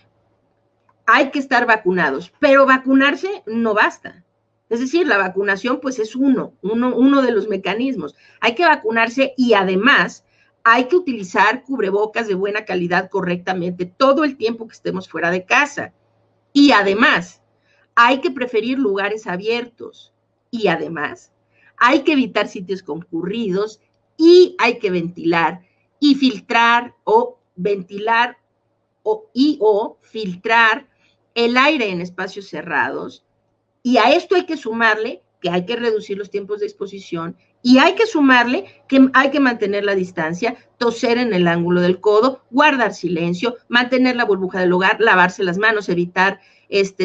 Hay que estar vacunados, pero vacunarse no basta. Es decir, la vacunación pues es uno de los mecanismos. Hay que vacunarse y además hay que utilizar cubrebocas de buena calidad correctamente todo el tiempo que estemos fuera de casa. Y además, hay que preferir lugares abiertos. Y además, hay que evitar sitios concurridos y hay que ventilar y filtrar o filtrar el aire en espacios cerrados. Y a esto hay que sumarle que hay que reducir los tiempos de exposición y hay que sumarle que hay que mantener la distancia, toser en el ángulo del codo, guardar silencio, mantener la burbuja del hogar, lavarse las manos, evitar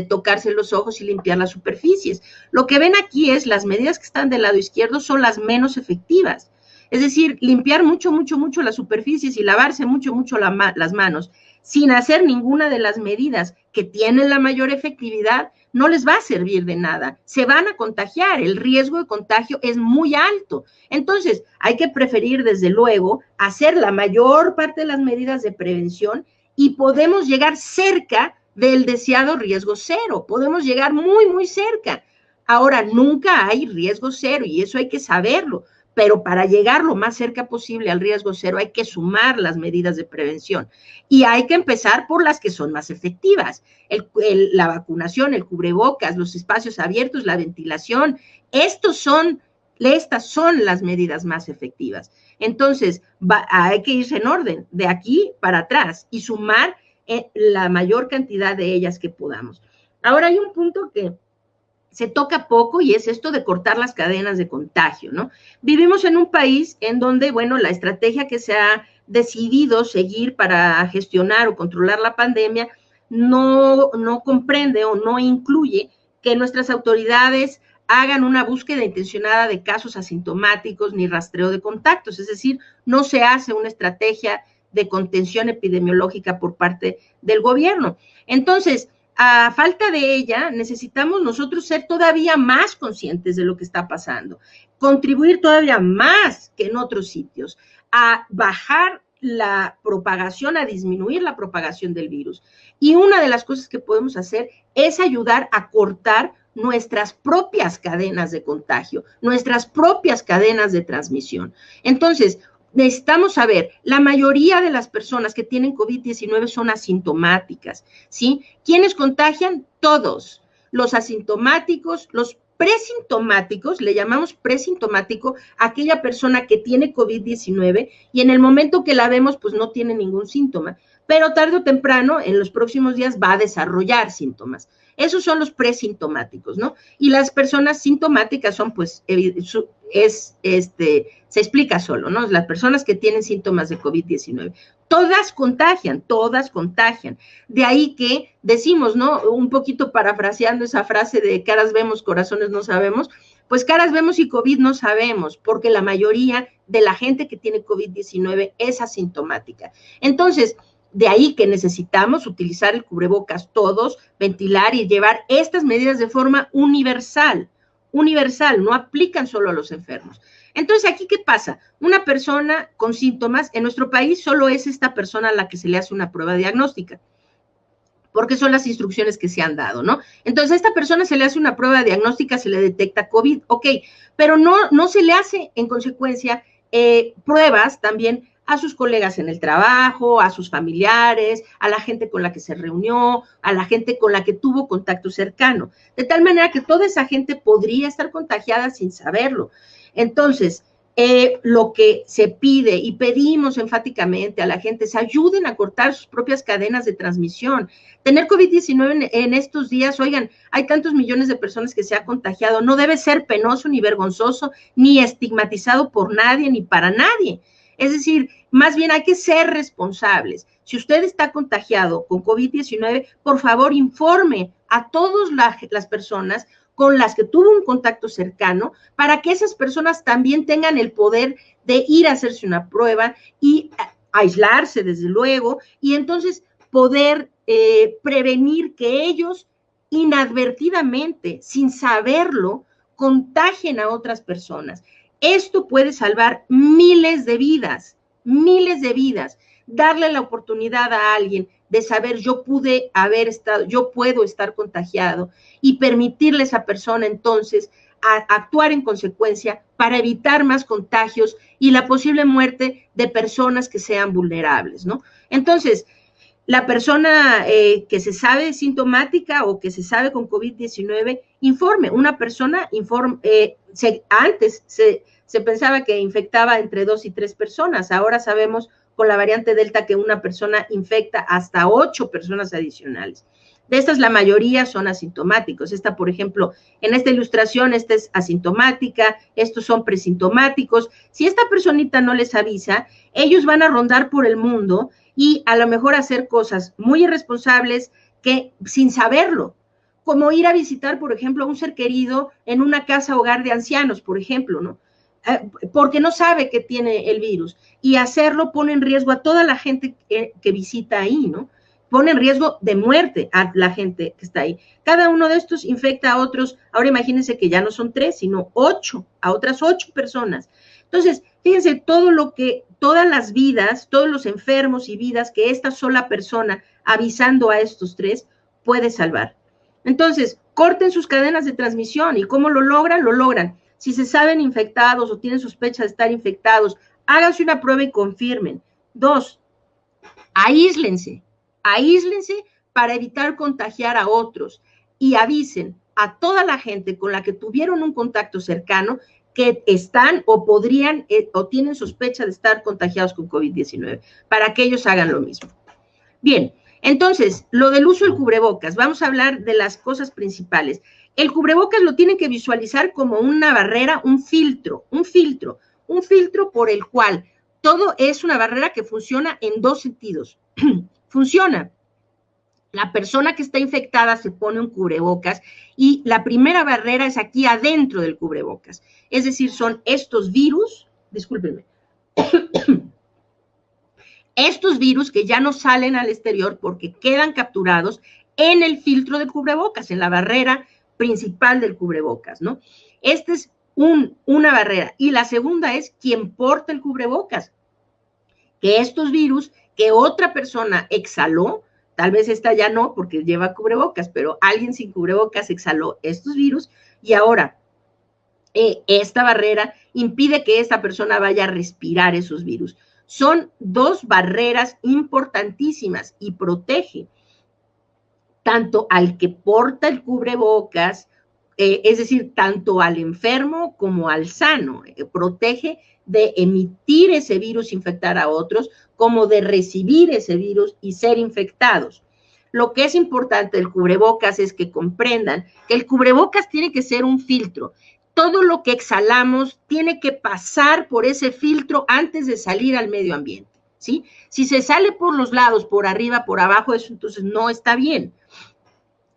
tocarse los ojos y limpiar las superficies. Lo que ven aquí es las medidas que están del lado izquierdo son las menos efectivas. Es decir, limpiar mucho las superficies y lavarse mucho las manos sin hacer ninguna de las medidas que tienen la mayor efectividad, no les va a servir de nada, se van a contagiar, el riesgo de contagio es muy alto. Entonces, hay que preferir, desde luego, hacer la mayor parte de las medidas de prevención y podemos llegar cerca del deseado riesgo cero, podemos llegar muy cerca. Ahora, nunca hay riesgo cero y eso hay que saberlo, pero para llegar lo más cerca posible al riesgo cero hay que sumar las medidas de prevención y hay que empezar por las que son más efectivas, la vacunación, el cubrebocas, los espacios abiertos, la ventilación, estas son las medidas más efectivas. Entonces, hay que irse en orden, de aquí para atrás y sumar la mayor cantidad de ellas que podamos. Ahora hay un punto que se toca poco y es esto de cortar las cadenas de contagio, ¿no? Vivimos en un país en donde, bueno, la estrategia que se ha decidido seguir para gestionar o controlar la pandemia no comprende o no incluye que nuestras autoridades hagan una búsqueda intencionada de casos asintomáticos ni rastreo de contactos, es decir, no se hace una estrategia de contención epidemiológica por parte del gobierno. Entonces, a falta de ella, necesitamos nosotros ser todavía más conscientes de lo que está pasando, contribuir todavía más que en otros sitios a bajar la propagación, a disminuir la propagación del virus. Y una de las cosas que podemos hacer es ayudar a cortar nuestras propias cadenas de contagio, nuestras propias cadenas de transmisión. Entonces, necesitamos saber, la mayoría de las personas que tienen COVID-19 son asintomáticas, ¿sí? ¿Quiénes contagian? Todos. Los asintomáticos, los presintomáticos, le llamamos presintomático a aquella persona que tiene COVID-19 y en el momento que la vemos, pues no tiene ningún síntoma. pero tarde o temprano, en los próximos días, va a desarrollar síntomas. Esos son los presintomáticos, ¿no? Y las personas sintomáticas son, pues, se explica solo, ¿no? Las personas que tienen síntomas de COVID-19. Todas contagian. De ahí que decimos, ¿no? Un poquito parafraseando esa frase de caras vemos, corazones no sabemos, pues caras vemos y COVID no sabemos, porque la mayoría de la gente que tiene COVID-19 es asintomática. Entonces, de ahí que necesitamos utilizar el cubrebocas todos, ventilar y llevar estas medidas de forma universal, no aplican solo a los enfermos. Entonces, ¿aquí qué pasa? Una persona con síntomas, en nuestro país solo es esta persona a la que se le hace una prueba diagnóstica, porque son las instrucciones que se han dado, ¿no? Entonces, a esta persona se le hace una prueba diagnóstica, se le detecta COVID, ok, pero no se le hace, en consecuencia, pruebas también a sus colegas en el trabajo, a sus familiares, a la gente con la que se reunió, a la gente con la que tuvo contacto cercano, de tal manera que toda esa gente podría estar contagiada sin saberlo. Entonces, lo que se pide y pedimos enfáticamente a la gente es ayuden a cortar sus propias cadenas de transmisión. Tener COVID-19 en estos días, oigan, hay tantos millones de personas que se han contagiado, no debe ser penoso, ni vergonzoso, ni estigmatizado por nadie, ni para nadie. Es decir, más bien hay que ser responsables. Si usted está contagiado con COVID-19, por favor, informe a todas las personas con las que tuvo un contacto cercano, para que esas personas también tengan el poder de ir a hacerse una prueba y aislarse, desde luego, y entonces poder prevenir que ellos inadvertidamente, sin saberlo, contagien a otras personas. Esto puede salvar miles de vidas, darle la oportunidad a alguien de saber yo puedo estar contagiado y permitirle a esa persona entonces actuar en consecuencia para evitar más contagios y la posible muerte de personas que sean vulnerables, ¿no? Entonces, la persona que se sabe sintomática o que se sabe con COVID-19, informe. Una persona antes se pensaba que infectaba entre 2 y 3 personas, ahora sabemos con la variante Delta que una persona infecta hasta 8 personas adicionales. De estas, la mayoría son asintomáticos. Esta, por ejemplo, en esta ilustración, esta es asintomática, estos son presintomáticos. Si esta personita no les avisa, ellos van a rondar por el mundo y a lo mejor hacer cosas muy irresponsables que sin saberlo, como ir a visitar, por ejemplo, a un ser querido en una casa hogar de ancianos, por ejemplo, ¿no? Porque no sabe que tiene el virus, y hacerlo pone en riesgo a toda la gente que visita ahí, ¿no? Pone en riesgo de muerte a la gente que está ahí. Cada uno de estos infecta a otros, ahora imagínense que ya no son 3, sino 8, a otras 8 personas. Entonces, fíjense todas las vidas, todos los enfermos y vidas que esta sola persona avisando a estos 3 puede salvar. Entonces, corten sus cadenas de transmisión. ¿Y cómo lo logran? Lo logran. Si se saben infectados o tienen sospecha de estar infectados, háganse una prueba y confirmen. 2, aíslense para evitar contagiar a otros y avisen a toda la gente con la que tuvieron un contacto cercano que están o podrían o tienen sospecha de estar contagiados con COVID-19, para que ellos hagan lo mismo. Bien, entonces, lo del uso del cubrebocas, vamos a hablar de las cosas principales. El cubrebocas lo tienen que visualizar como una barrera, un filtro por el cual todo es una barrera que funciona en 2 sentidos. Funciona. La persona que está infectada se pone un cubrebocas y la primera barrera es aquí adentro del cubrebocas. Es decir, son estos virus, discúlpenme, estos virus que ya no salen al exterior porque quedan capturados en el filtro del cubrebocas, en la barrera principal del cubrebocas, ¿no? Esta es una barrera. Y la segunda es quien porta el cubrebocas, que estos virus que otra persona exhaló, tal vez esta ya no porque lleva cubrebocas, pero alguien sin cubrebocas exhaló estos virus y ahora esta barrera impide que esta persona vaya a respirar esos virus. Son 2 barreras importantísimas y protege tanto al que porta el cubrebocas, es decir, tanto al enfermo como al sano, protege de emitir ese virus, infectar a otros, como de recibir ese virus y ser infectados. Lo que es importante del cubrebocas es que comprendan que el cubrebocas tiene que ser un filtro. Todo lo que exhalamos tiene que pasar por ese filtro antes de salir al medio ambiente, ¿sí? Si se sale por los lados, por arriba, por abajo, eso entonces no está bien.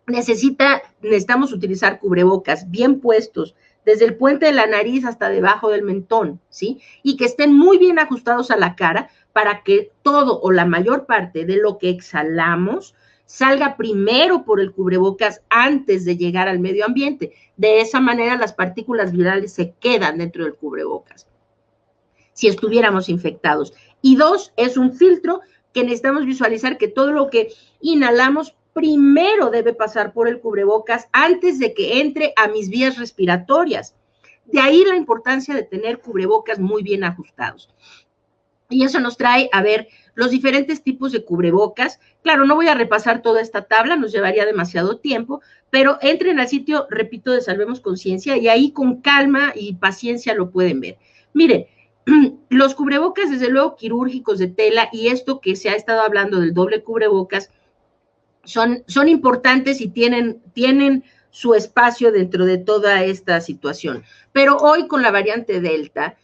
Necesitamos utilizar cubrebocas bien puestos, desde el puente de la nariz hasta debajo del mentón, ¿sí? Y que estén muy bien ajustados a la cara para que todo o la mayor parte de lo que exhalamos salga primero por el cubrebocas antes de llegar al medio ambiente. De esa manera las partículas virales se quedan dentro del cubrebocas, si estuviéramos infectados. Y dos, es un filtro que necesitamos visualizar que todo lo que inhalamos primero debe pasar por el cubrebocas antes de que entre a mis vías respiratorias. De ahí la importancia de tener cubrebocas muy bien ajustados. Y eso nos trae a ver los diferentes tipos de cubrebocas. Claro, no voy a repasar toda esta tabla, nos llevaría demasiado tiempo, pero entren al sitio, repito, de Salvemos Conciencia y ahí con calma y paciencia lo pueden ver. Miren, los cubrebocas, desde luego, quirúrgicos de tela, y esto que se ha estado hablando del doble cubrebocas, son importantes y tienen su espacio dentro de toda esta situación. Pero hoy con la variante Delta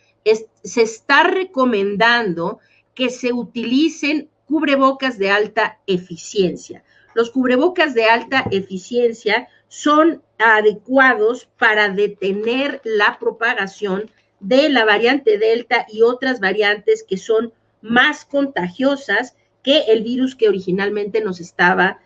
se está recomendando que se utilicen cubrebocas de alta eficiencia. Los cubrebocas de alta eficiencia son adecuados para detener la propagación de la variante Delta y otras variantes que son más contagiosas que el virus que originalmente nos estaba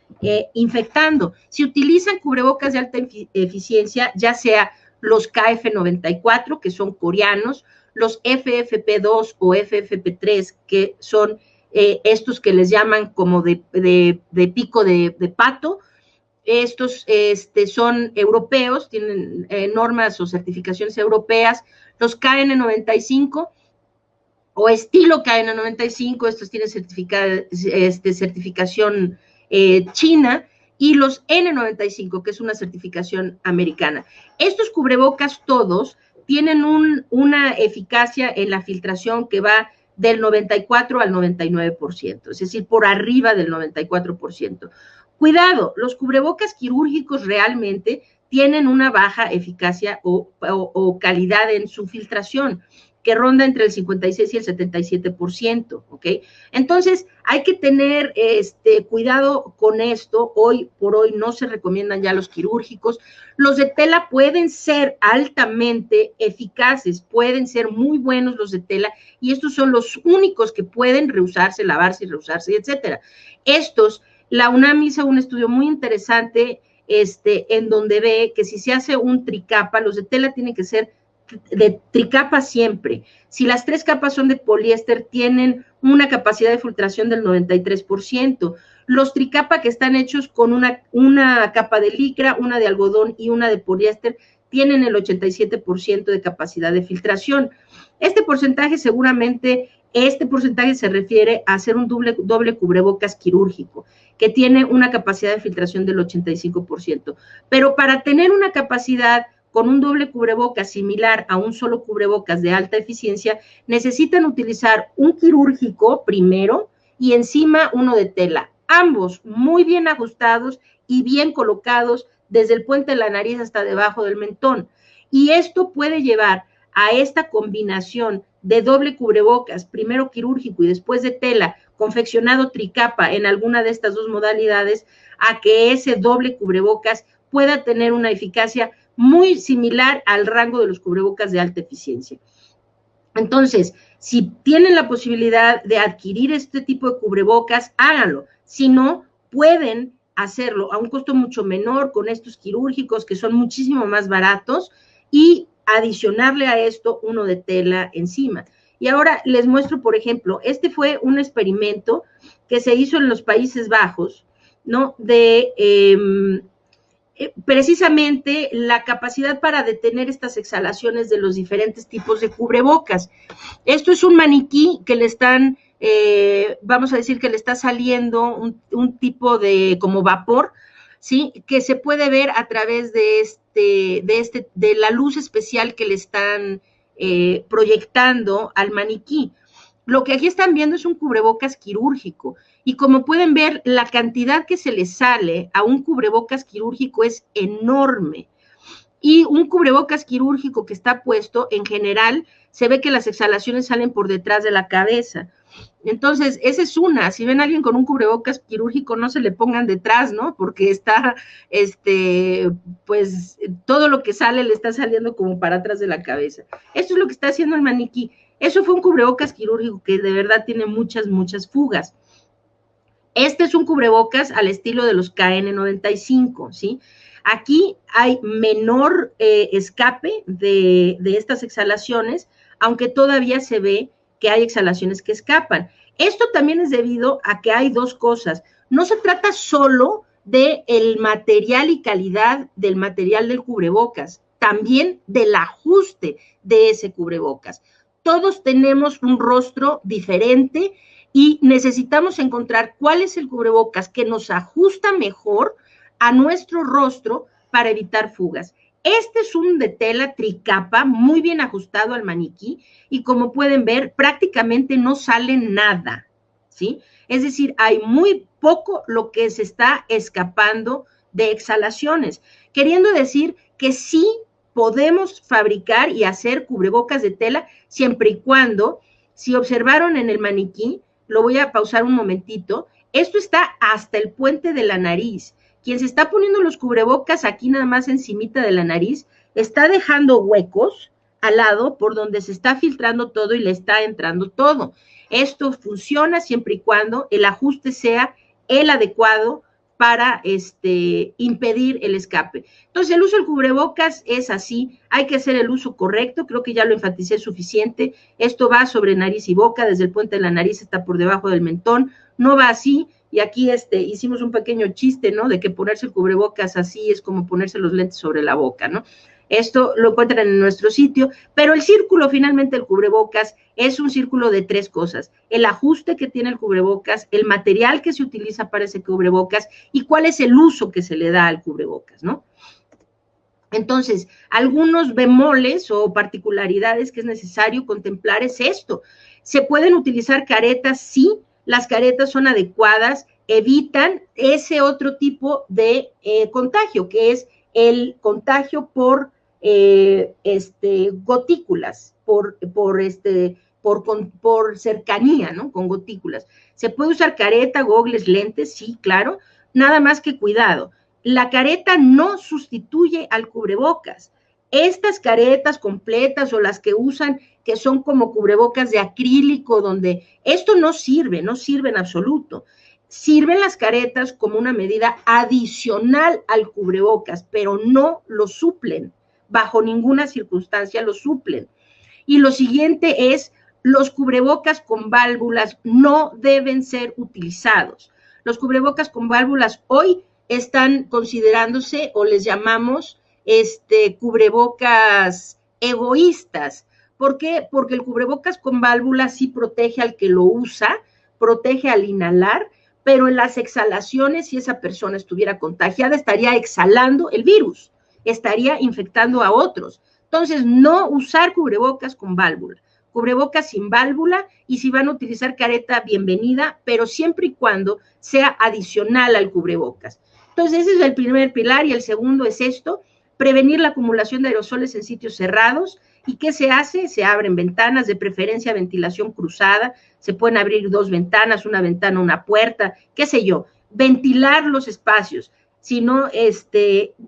infectando. Si utilizan cubrebocas de alta eficiencia, ya sea los KF94, que son coreanos, los FFP2 o FFP3, que son estos que les llaman como de pico de pato, estos son europeos, tienen normas o certificaciones europeas, los KN95 o estilo KN95, estos tienen certificación china, y los N95, que es una certificación americana. Estos cubrebocas todos tienen una eficacia en la filtración que va del 94 al 99%, es decir, por arriba del 94%. Cuidado, los cubrebocas quirúrgicos realmente tienen una baja eficacia o calidad en su filtración, que ronda entre el 56 y el 77%, ¿ok? Entonces, hay que tener cuidado con esto. Hoy por hoy no se recomiendan ya los quirúrgicos. Los de tela pueden ser altamente eficaces, pueden ser muy buenos los de tela, y estos son los únicos que pueden reusarse, lavarse y reusarse, etcétera. Estos, la UNAM hizo un estudio muy interesante en donde ve que si se hace un tricapa, los de tela tienen que ser de tricapa siempre. Si las 3 capas son de poliéster, tienen una capacidad de filtración del 93%. Los tricapa que están hechos con una capa de licra, una de algodón y una de poliéster, tienen el 87% de capacidad de filtración. Este porcentaje se refiere a hacer un doble cubrebocas quirúrgico, que tiene una capacidad de filtración del 85%. Pero para tener una capacidad con un doble cubrebocas similar a un solo cubrebocas de alta eficiencia, necesitan utilizar un quirúrgico primero y encima uno de tela, ambos muy bien ajustados y bien colocados desde el puente de la nariz hasta debajo del mentón. Y esto puede llevar a esta combinación de doble cubrebocas, primero quirúrgico y después de tela, confeccionado tricapa en alguna de estas dos modalidades, a que ese doble cubrebocas pueda tener una eficacia muy similar al rango de los cubrebocas de alta eficiencia. Entonces, si tienen la posibilidad de adquirir este tipo de cubrebocas, háganlo. Si no, pueden hacerlo a un costo mucho menor con estos quirúrgicos que son muchísimo más baratos y adicionarle a esto uno de tela encima. Y ahora les muestro, por ejemplo, este fue un experimento que se hizo en los Países Bajos, ¿no? Precisamente la capacidad para detener estas exhalaciones de los diferentes tipos de cubrebocas. Esto es un maniquí que le están, vamos a decir que le está saliendo un tipo de como vapor, ¿sí? Que se puede ver a través de la luz especial que le están proyectando al maniquí. Lo que aquí están viendo es un cubrebocas quirúrgico y como pueden ver, la cantidad que se le sale a un cubrebocas quirúrgico es enorme. Y un cubrebocas quirúrgico que está puesto, en general, se ve que las exhalaciones salen por detrás de la cabeza. Entonces, esa es una. Si ven a alguien con un cubrebocas quirúrgico, no se le pongan detrás, ¿no? Porque está, pues, todo lo que sale le está saliendo como para atrás de la cabeza. Esto es lo que está haciendo el maniquí. Eso fue un cubrebocas quirúrgico que de verdad tiene muchas, muchas fugas. Este es un cubrebocas al estilo de los KN95, ¿sí? Aquí hay menor escape de estas exhalaciones, aunque todavía se ve que hay exhalaciones que escapan. Esto también es debido a que hay dos cosas. No se trata solo del material y calidad del material del cubrebocas, también del ajuste de ese cubrebocas. Todos tenemos un rostro diferente y necesitamos encontrar cuál es el cubrebocas que nos ajusta mejor a nuestro rostro para evitar fugas. Este es un de tela tricapa muy bien ajustado al maniquí y como pueden ver prácticamente no sale nada, ¿sí? Es decir, hay muy poco lo que se está escapando de exhalaciones, queriendo decir que sí podemos fabricar y hacer cubrebocas de tela siempre y cuando, si observaron en el maniquí, lo voy a pausar un momentito, esto está hasta el puente de la nariz. Quien se está poniendo los cubrebocas aquí nada más encimita de la nariz, está dejando huecos al lado por donde se está filtrando todo y le está entrando todo. Esto funciona siempre y cuando el ajuste sea el adecuado para impedir el escape. Entonces, el uso del cubrebocas es así, hay que hacer el uso correcto, creo que ya lo enfaticé suficiente, esto va sobre nariz y boca, desde el puente de la nariz está por debajo del mentón, no va así, y aquí hicimos un pequeño chiste, ¿no? De que ponerse el cubrebocas así es como ponerse los lentes sobre la boca, ¿no? Esto lo encuentran en nuestro sitio, pero el círculo finalmente del cubrebocas es un círculo de tres cosas. El ajuste que tiene el cubrebocas, el material que se utiliza para ese cubrebocas y cuál es el uso que se le da al cubrebocas, ¿no? Entonces, algunos bemoles o particularidades que es necesario contemplar es esto. ¿Se pueden utilizar caretas? Sí, las caretas son adecuadas, evitan ese otro tipo de contagio, que es el contagio por gotículas, por cercanía, ¿no? Con gotículas. ¿Se puede usar careta, gogles, lentes? Sí, claro, nada más que cuidado. La careta no sustituye al cubrebocas. Estas caretas completas o las que usan, que son como cubrebocas de acrílico, donde esto no sirve en absoluto. Sirven las caretas como una medida adicional al cubrebocas, pero no lo suplen. Bajo ninguna circunstancia lo suplen. Y lo siguiente es, los cubrebocas con válvulas no deben ser utilizados. Los cubrebocas con válvulas hoy están considerándose o les llamamos cubrebocas egoístas. ¿Por qué? Porque el cubrebocas con válvulas sí protege al que lo usa, protege al inhalar, pero en las exhalaciones, si esa persona estuviera contagiada, estaría exhalando el virus, estaría infectando a otros. Entonces, no usar cubrebocas con válvula, cubrebocas sin válvula, y si van a utilizar careta, bienvenida, pero siempre y cuando sea adicional al cubrebocas. Entonces, ese es el primer pilar, y el segundo es esto, prevenir la acumulación de aerosoles en sitios cerrados. ¿Y qué se hace? Se abren ventanas, de preferencia ventilación cruzada, se pueden abrir dos ventanas, una ventana, una puerta, qué sé yo, ventilar los espacios, sino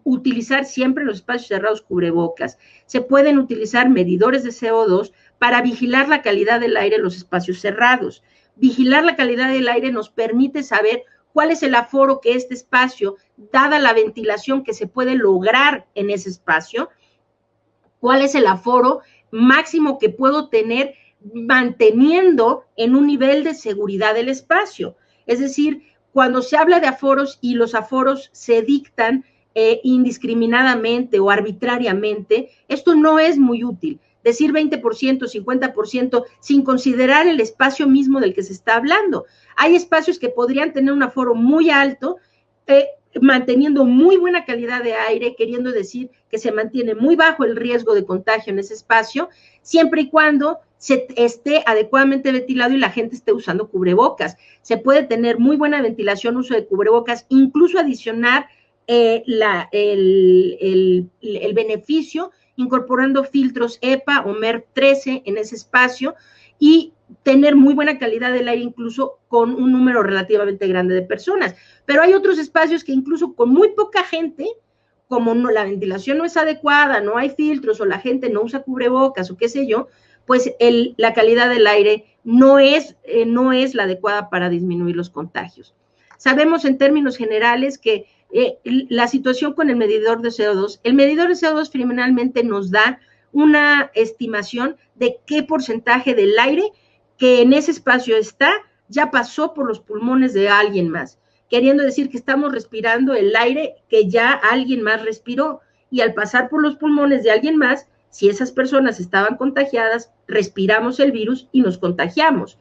utilizar siempre los espacios cerrados cubrebocas. Se pueden utilizar medidores de CO2 para vigilar la calidad del aire en los espacios cerrados. Vigilar la calidad del aire nos permite saber cuál es el aforo que este espacio, dada la ventilación que se puede lograr en ese espacio, cuál es el aforo máximo que puedo tener manteniendo en un nivel de seguridad del espacio. Es decir, cuando se habla de aforos y los aforos se dictan indiscriminadamente o arbitrariamente, esto no es muy útil. Decir 20%, 50%, sin considerar el espacio mismo del que se está hablando. Hay espacios que podrían tener un aforo muy alto, manteniendo muy buena calidad de aire, queriendo decir que se mantiene muy bajo el riesgo de contagio en ese espacio, siempre y cuando esté adecuadamente ventilado y la gente esté usando cubrebocas. Se puede tener muy buena ventilación, uso de cubrebocas, incluso adicionar el beneficio incorporando filtros EPA o MERV-13 en ese espacio y tener muy buena calidad del aire incluso con un número relativamente grande de personas. Pero hay otros espacios que incluso con muy poca gente, como no, la ventilación no es adecuada, no hay filtros o la gente no usa cubrebocas o qué sé yo, pues la calidad del aire no es la adecuada para disminuir los contagios. Sabemos en términos generales que la situación con el medidor de CO2, el medidor de CO2 finalmente nos da una estimación de qué porcentaje del aire que en ese espacio está ya pasó por los pulmones de alguien más, queriendo decir que estamos respirando el aire que ya alguien más respiró, y al pasar por los pulmones de alguien más, si esas personas estaban contagiadas, respiramos el virus y nos contagiamos.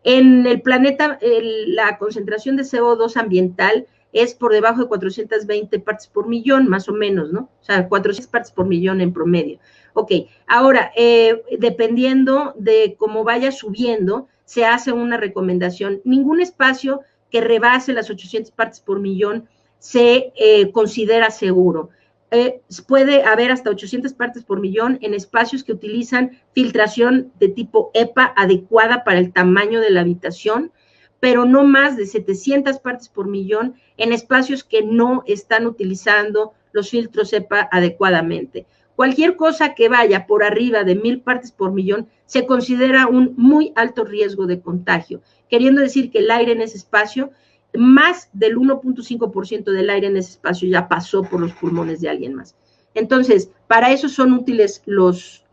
En el planeta, la concentración de CO2 ambiental es por debajo de 420 partes por millón, más o menos, ¿no? O sea, 400 partes por millón en promedio. Ok, ahora, dependiendo de cómo vaya subiendo, se hace una recomendación. Ningún espacio que rebase las 800 partes por millón se considera seguro. Puede haber hasta 800 partes por millón en espacios que utilizan filtración de tipo EPA adecuada para el tamaño de la habitación, pero no más de 700 partes por millón en espacios que no están utilizando los filtros EPA adecuadamente. Cualquier cosa que vaya por arriba de 1000 partes por millón se considera un muy alto riesgo de contagio, queriendo decir que el aire en ese espacio, más del 1.5% del aire en ese espacio ya pasó por los pulmones de alguien más. Entonces, para eso son útiles los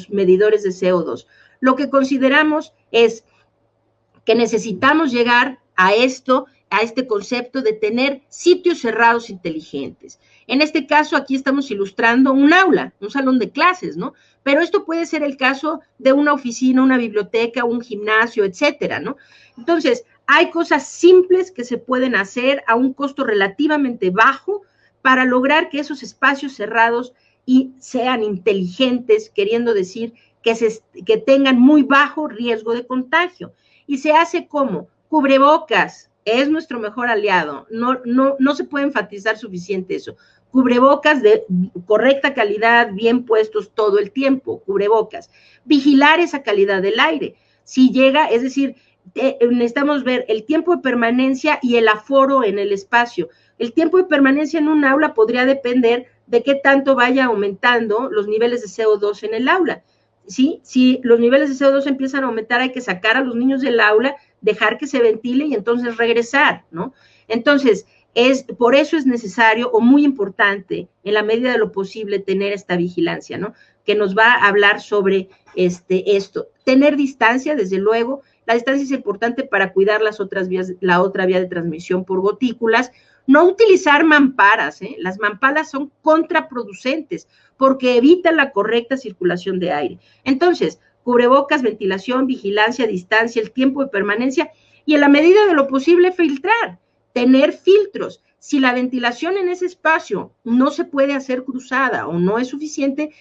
medidores de CO2. Lo que consideramos es que necesitamos llegar a este concepto de tener sitios cerrados inteligentes. En este caso, aquí estamos ilustrando un aula, un salón de clases, ¿no? Pero esto puede ser el caso de una oficina, una biblioteca, un gimnasio, etcétera, ¿no? Entonces, hay cosas simples que se pueden hacer a un costo relativamente bajo para lograr que esos espacios cerrados sean inteligentes, queriendo decir que tengan muy bajo riesgo de contagio. Y se hace como cubrebocas, es nuestro mejor aliado, no se puede enfatizar suficiente eso. Cubrebocas de correcta calidad, bien puestos todo el tiempo, cubrebocas. Vigilar esa calidad del aire. Si llega, es decir, necesitamos ver el tiempo de permanencia y el aforo en el espacio. El tiempo de permanencia en un aula podría depender de qué tanto vaya aumentando los niveles de CO2 en el aula. ¿Sí? Si los niveles de CO2 empiezan a aumentar, hay que sacar a los niños del aula, dejar que se ventile y entonces regresar, ¿no? Entonces, por eso es necesario o muy importante, en la medida de lo posible, tener esta vigilancia, ¿no? Que nos va a hablar sobre esto. Tener distancia, desde luego. La distancia es importante para cuidar la otra vía de transmisión por gotículas. No utilizar mamparas, ¿eh? Las mamparas son contraproducentes porque evitan la correcta circulación de aire. Entonces, cubrebocas, ventilación, vigilancia, distancia, el tiempo de permanencia y en la medida de lo posible filtrar, tener filtros. Si la ventilación en ese espacio no se puede hacer cruzada o no es suficiente,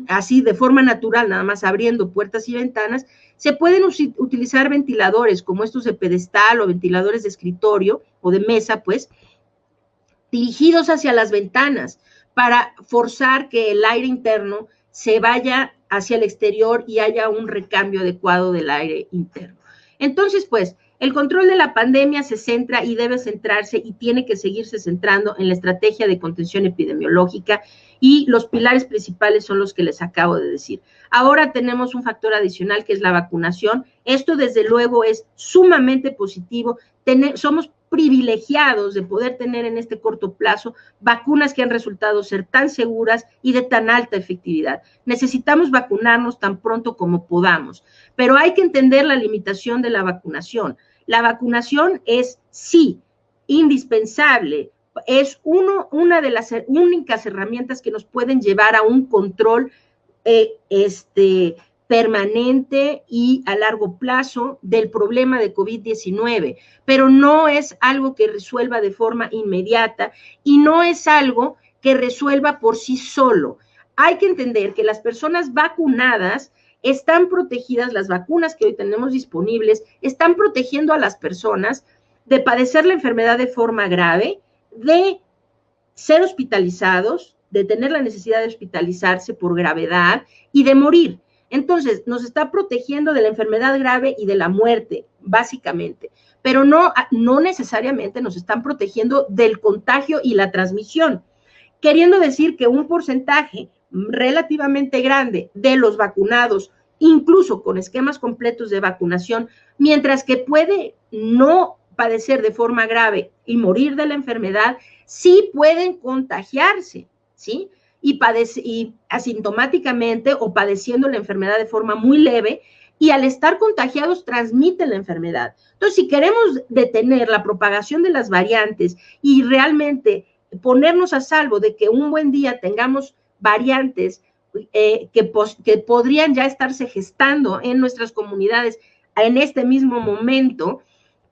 así de forma natural, nada más abriendo puertas y ventanas, se pueden utilizar ventiladores como estos de pedestal o ventiladores de escritorio o de mesa, pues, dirigidos hacia las ventanas para forzar que el aire interno se vaya hacia el exterior y haya un recambio adecuado del aire interno. Entonces, pues, el control de la pandemia se centra y debe centrarse y tiene que seguirse centrando en la estrategia de contención epidemiológica y los pilares principales son los que les acabo de decir. Ahora tenemos un factor adicional que es la vacunación. Esto desde luego es sumamente positivo. Somos privilegiados de poder tener en este corto plazo vacunas que han resultado ser tan seguras y de tan alta efectividad. Necesitamos vacunarnos tan pronto como podamos, pero hay que entender la limitación de la vacunación. La vacunación es, sí, indispensable, es una de las únicas herramientas que nos pueden llevar a un control permanente y a largo plazo del problema de COVID-19, pero no es algo que resuelva de forma inmediata y no es algo que resuelva por sí solo. Hay que entender que las personas vacunadas están protegidas, las vacunas que hoy tenemos disponibles, están protegiendo a las personas de padecer la enfermedad de forma grave, de ser hospitalizados, de tener la necesidad de hospitalizarse por gravedad y de morir. Entonces, nos está protegiendo de la enfermedad grave y de la muerte, básicamente, pero no necesariamente nos están protegiendo del contagio y la transmisión, queriendo decir que un porcentaje relativamente grande de los vacunados, incluso con esquemas completos de vacunación, mientras que puede no padecer de forma grave y morir de la enfermedad, sí pueden contagiarse, ¿sí? Y asintomáticamente o padeciendo la enfermedad de forma muy leve, y al estar contagiados transmiten la enfermedad. Entonces, si queremos detener la propagación de las variantes y realmente ponernos a salvo de que un buen día tengamos variantes que podrían ya estarse gestando en nuestras comunidades en este mismo momento,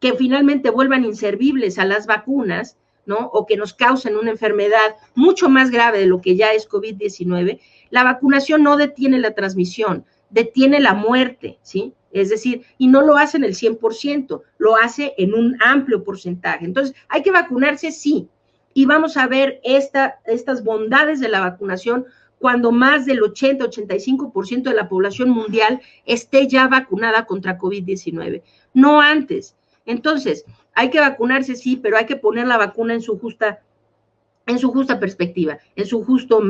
que finalmente vuelvan inservibles a las vacunas, ¿no? O que nos causen una enfermedad mucho más grave de lo que ya es COVID-19, la vacunación no detiene la transmisión, detiene la muerte, ¿sí? Es decir, y no lo hace en el 100%, lo hace en un amplio porcentaje. Entonces, hay que vacunarse, sí, y vamos a ver estas bondades de la vacunación cuando más del 80-85% de la población mundial esté ya vacunada contra COVID-19, no antes. Entonces, hay que vacunarse, sí, pero hay que poner la vacuna en su justa perspectiva, en su justo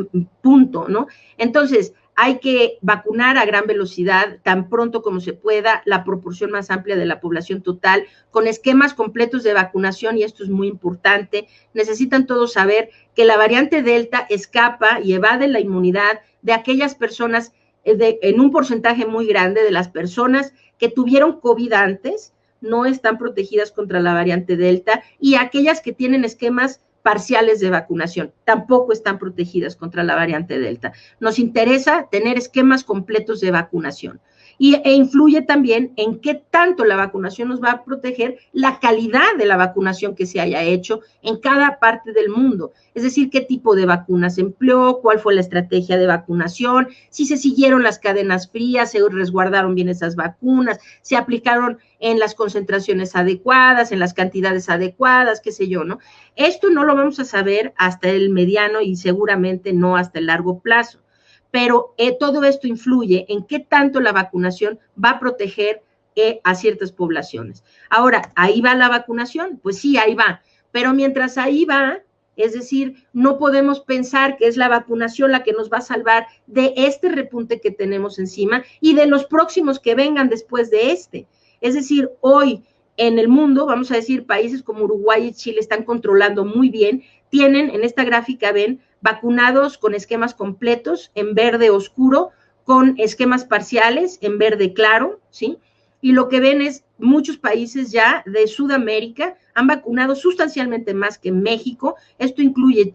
punto, ¿no? Entonces, hay que vacunar a gran velocidad, tan pronto como se pueda, la proporción más amplia de la población total, con esquemas completos de vacunación, y esto es muy importante. Necesitan todos saber que la variante Delta escapa y evade la inmunidad de aquellas personas, en un porcentaje muy grande de las personas que tuvieron COVID antes, no están protegidas contra la variante Delta, y aquellas que tienen esquemas parciales de vacunación tampoco están protegidas contra la variante Delta. Nos interesa tener esquemas completos de vacunación, e influye también en qué tanto la vacunación nos va a proteger la calidad de la vacunación que se haya hecho en cada parte del mundo. Es decir, qué tipo de vacunas se empleó, cuál fue la estrategia de vacunación, si se siguieron las cadenas frías, se resguardaron bien esas vacunas, se aplicaron en las concentraciones adecuadas, en las cantidades adecuadas, qué sé yo, ¿no? Esto no lo vamos a saber hasta el mediano y seguramente no hasta el largo plazo, pero todo esto influye en qué tanto la vacunación va a proteger a ciertas poblaciones. Ahora, ¿ahí va la vacunación? Pues sí, ahí va, pero mientras ahí va, es decir, no podemos pensar que es la vacunación la que nos va a salvar de este repunte que tenemos encima y de los próximos que vengan después de este. Es decir, hoy en el mundo, vamos a decir, países como Uruguay y Chile están controlando muy bien, tienen, en esta gráfica ven, vacunados con esquemas completos en verde oscuro, con esquemas parciales en verde claro, ¿sí? Y lo que ven es muchos países ya de Sudamérica han vacunado sustancialmente más que México. Esto incluye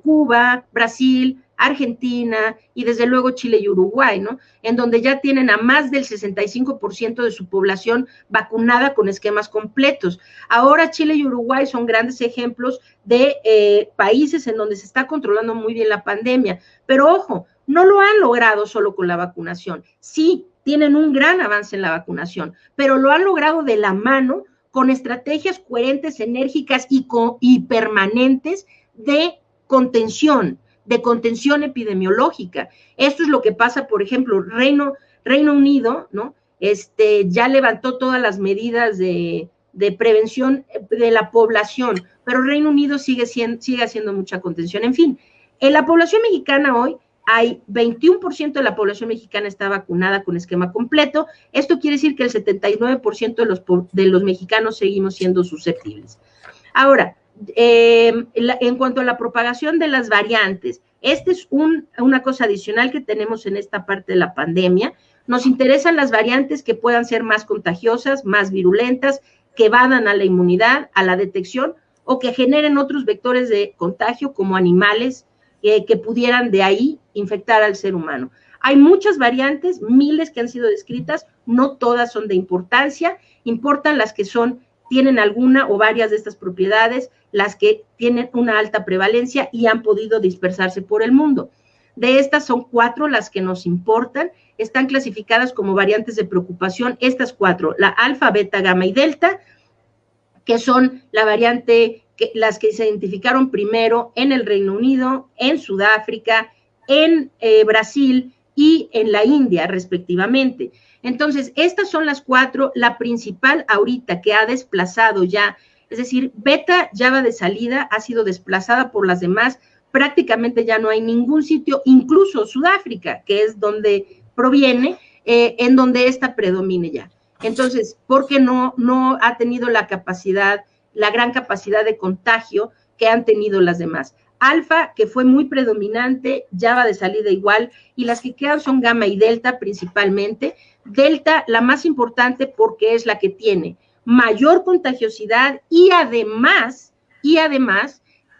Cuba, Brasil, Argentina y desde luego Chile y Uruguay, ¿no? En donde ya tienen a más del 65% de su población vacunada con esquemas completos. Ahora Chile y Uruguay son grandes ejemplos de países en donde se está controlando muy bien la pandemia, pero ojo, no lo han logrado solo con la vacunación. Sí, tienen un gran avance en la vacunación, pero lo han logrado de la mano con estrategias coherentes, enérgicas y permanentes de contención epidemiológica. Esto es lo que pasa, por ejemplo, Reino Unido, ¿no? Ya levantó todas las medidas de prevención de la población, pero Reino Unido sigue haciendo mucha contención. En fin, en la población mexicana hoy hay 21% de la población mexicana está vacunada con esquema completo. Esto quiere decir que el 79% de los mexicanos seguimos siendo susceptibles. Ahora, en cuanto a la propagación de las variantes, esta es una cosa adicional que tenemos en esta parte de la pandemia. Nos interesan las variantes que puedan ser más contagiosas, más virulentas, que vadan a la inmunidad, a la detección, o que generen otros vectores de contagio como animales que pudieran de ahí infectar al ser humano. Hay muchas variantes, miles que han sido descritas, no todas son de importancia, importan las que tienen alguna o varias de estas propiedades, las que tienen una alta prevalencia y han podido dispersarse por el mundo. De estas son 4 las que nos importan, están clasificadas como variantes de preocupación, estas 4, la alfa, beta, gamma y delta, que son la variante, las que se identificaron primero en el Reino Unido, en Sudáfrica, en Brasil y en la India, respectivamente. Entonces, estas son las 4, la principal ahorita que ha desplazado ya, es decir, beta ya va de salida, ha sido desplazada por las demás, prácticamente ya no hay ningún sitio, incluso Sudáfrica, que es donde proviene, en donde esta predomine ya. Entonces, porque no ha tenido la capacidad, la gran capacidad de contagio que han tenido las demás. Alfa, que fue muy predominante, ya va de salida igual, y las que quedan son gamma y delta principalmente. Delta, la más importante porque es la que tiene mayor contagiosidad y además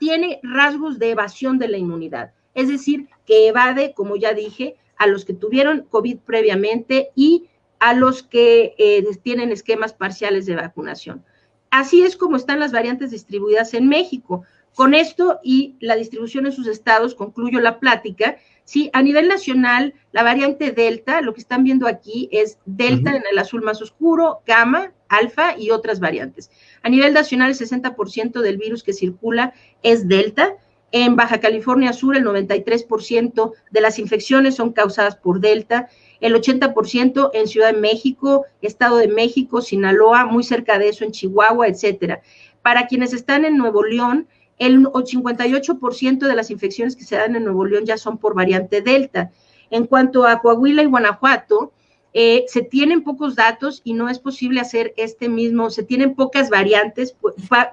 tiene rasgos de evasión de la inmunidad. Es decir, que evade, como ya dije, a los que tuvieron COVID previamente y a los que tienen esquemas parciales de vacunación. Así es como están las variantes distribuidas en México. Con esto y la distribución en sus estados, concluyo la plática. Sí, a nivel nacional, la variante Delta, lo que están viendo aquí es Delta en el azul más oscuro, Gamma, Alfa y otras variantes. A nivel nacional, el 60% del virus que circula es Delta. En Baja California Sur, el 93% de las infecciones son causadas por Delta. El 80% en Ciudad de México, Estado de México, Sinaloa, muy cerca de eso en Chihuahua, etcétera. Para quienes están en Nuevo León, el 58% de las infecciones que se dan en Nuevo León ya son por variante Delta. En cuanto a Coahuila y Guanajuato, se tienen pocos datos y no es posible hacer se tienen pocas variantes,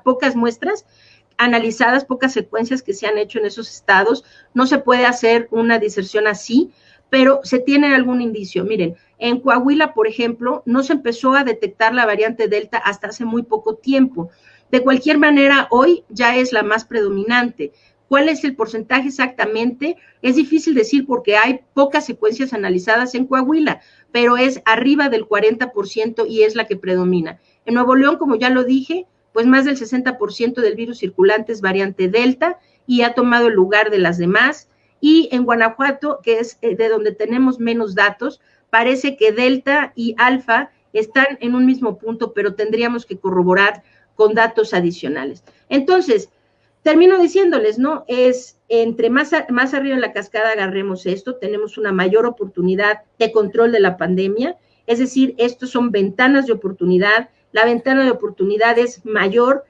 pocas muestras analizadas, pocas secuencias que se han hecho en esos estados. No se puede hacer una diserción así, pero se tiene algún indicio. Miren, en Coahuila, por ejemplo, no se empezó a detectar la variante Delta hasta hace muy poco tiempo. De cualquier manera, hoy ya es la más predominante. ¿Cuál es el porcentaje exactamente? Es difícil decir porque hay pocas secuencias analizadas en Coahuila, pero es arriba del 40% y es la que predomina. En Nuevo León, como ya lo dije, pues más del 60% del virus circulante es variante Delta y ha tomado el lugar de las demás. Y en Guanajuato, que es de donde tenemos menos datos, parece que Delta y Alfa están en un mismo punto, pero tendríamos que corroborar con datos adicionales. Entonces, termino diciéndoles, ¿no? Es entre más arriba en la cascada agarremos esto, tenemos una mayor oportunidad de control de la pandemia, es decir, estos son ventanas de oportunidad, la ventana de oportunidad es mayor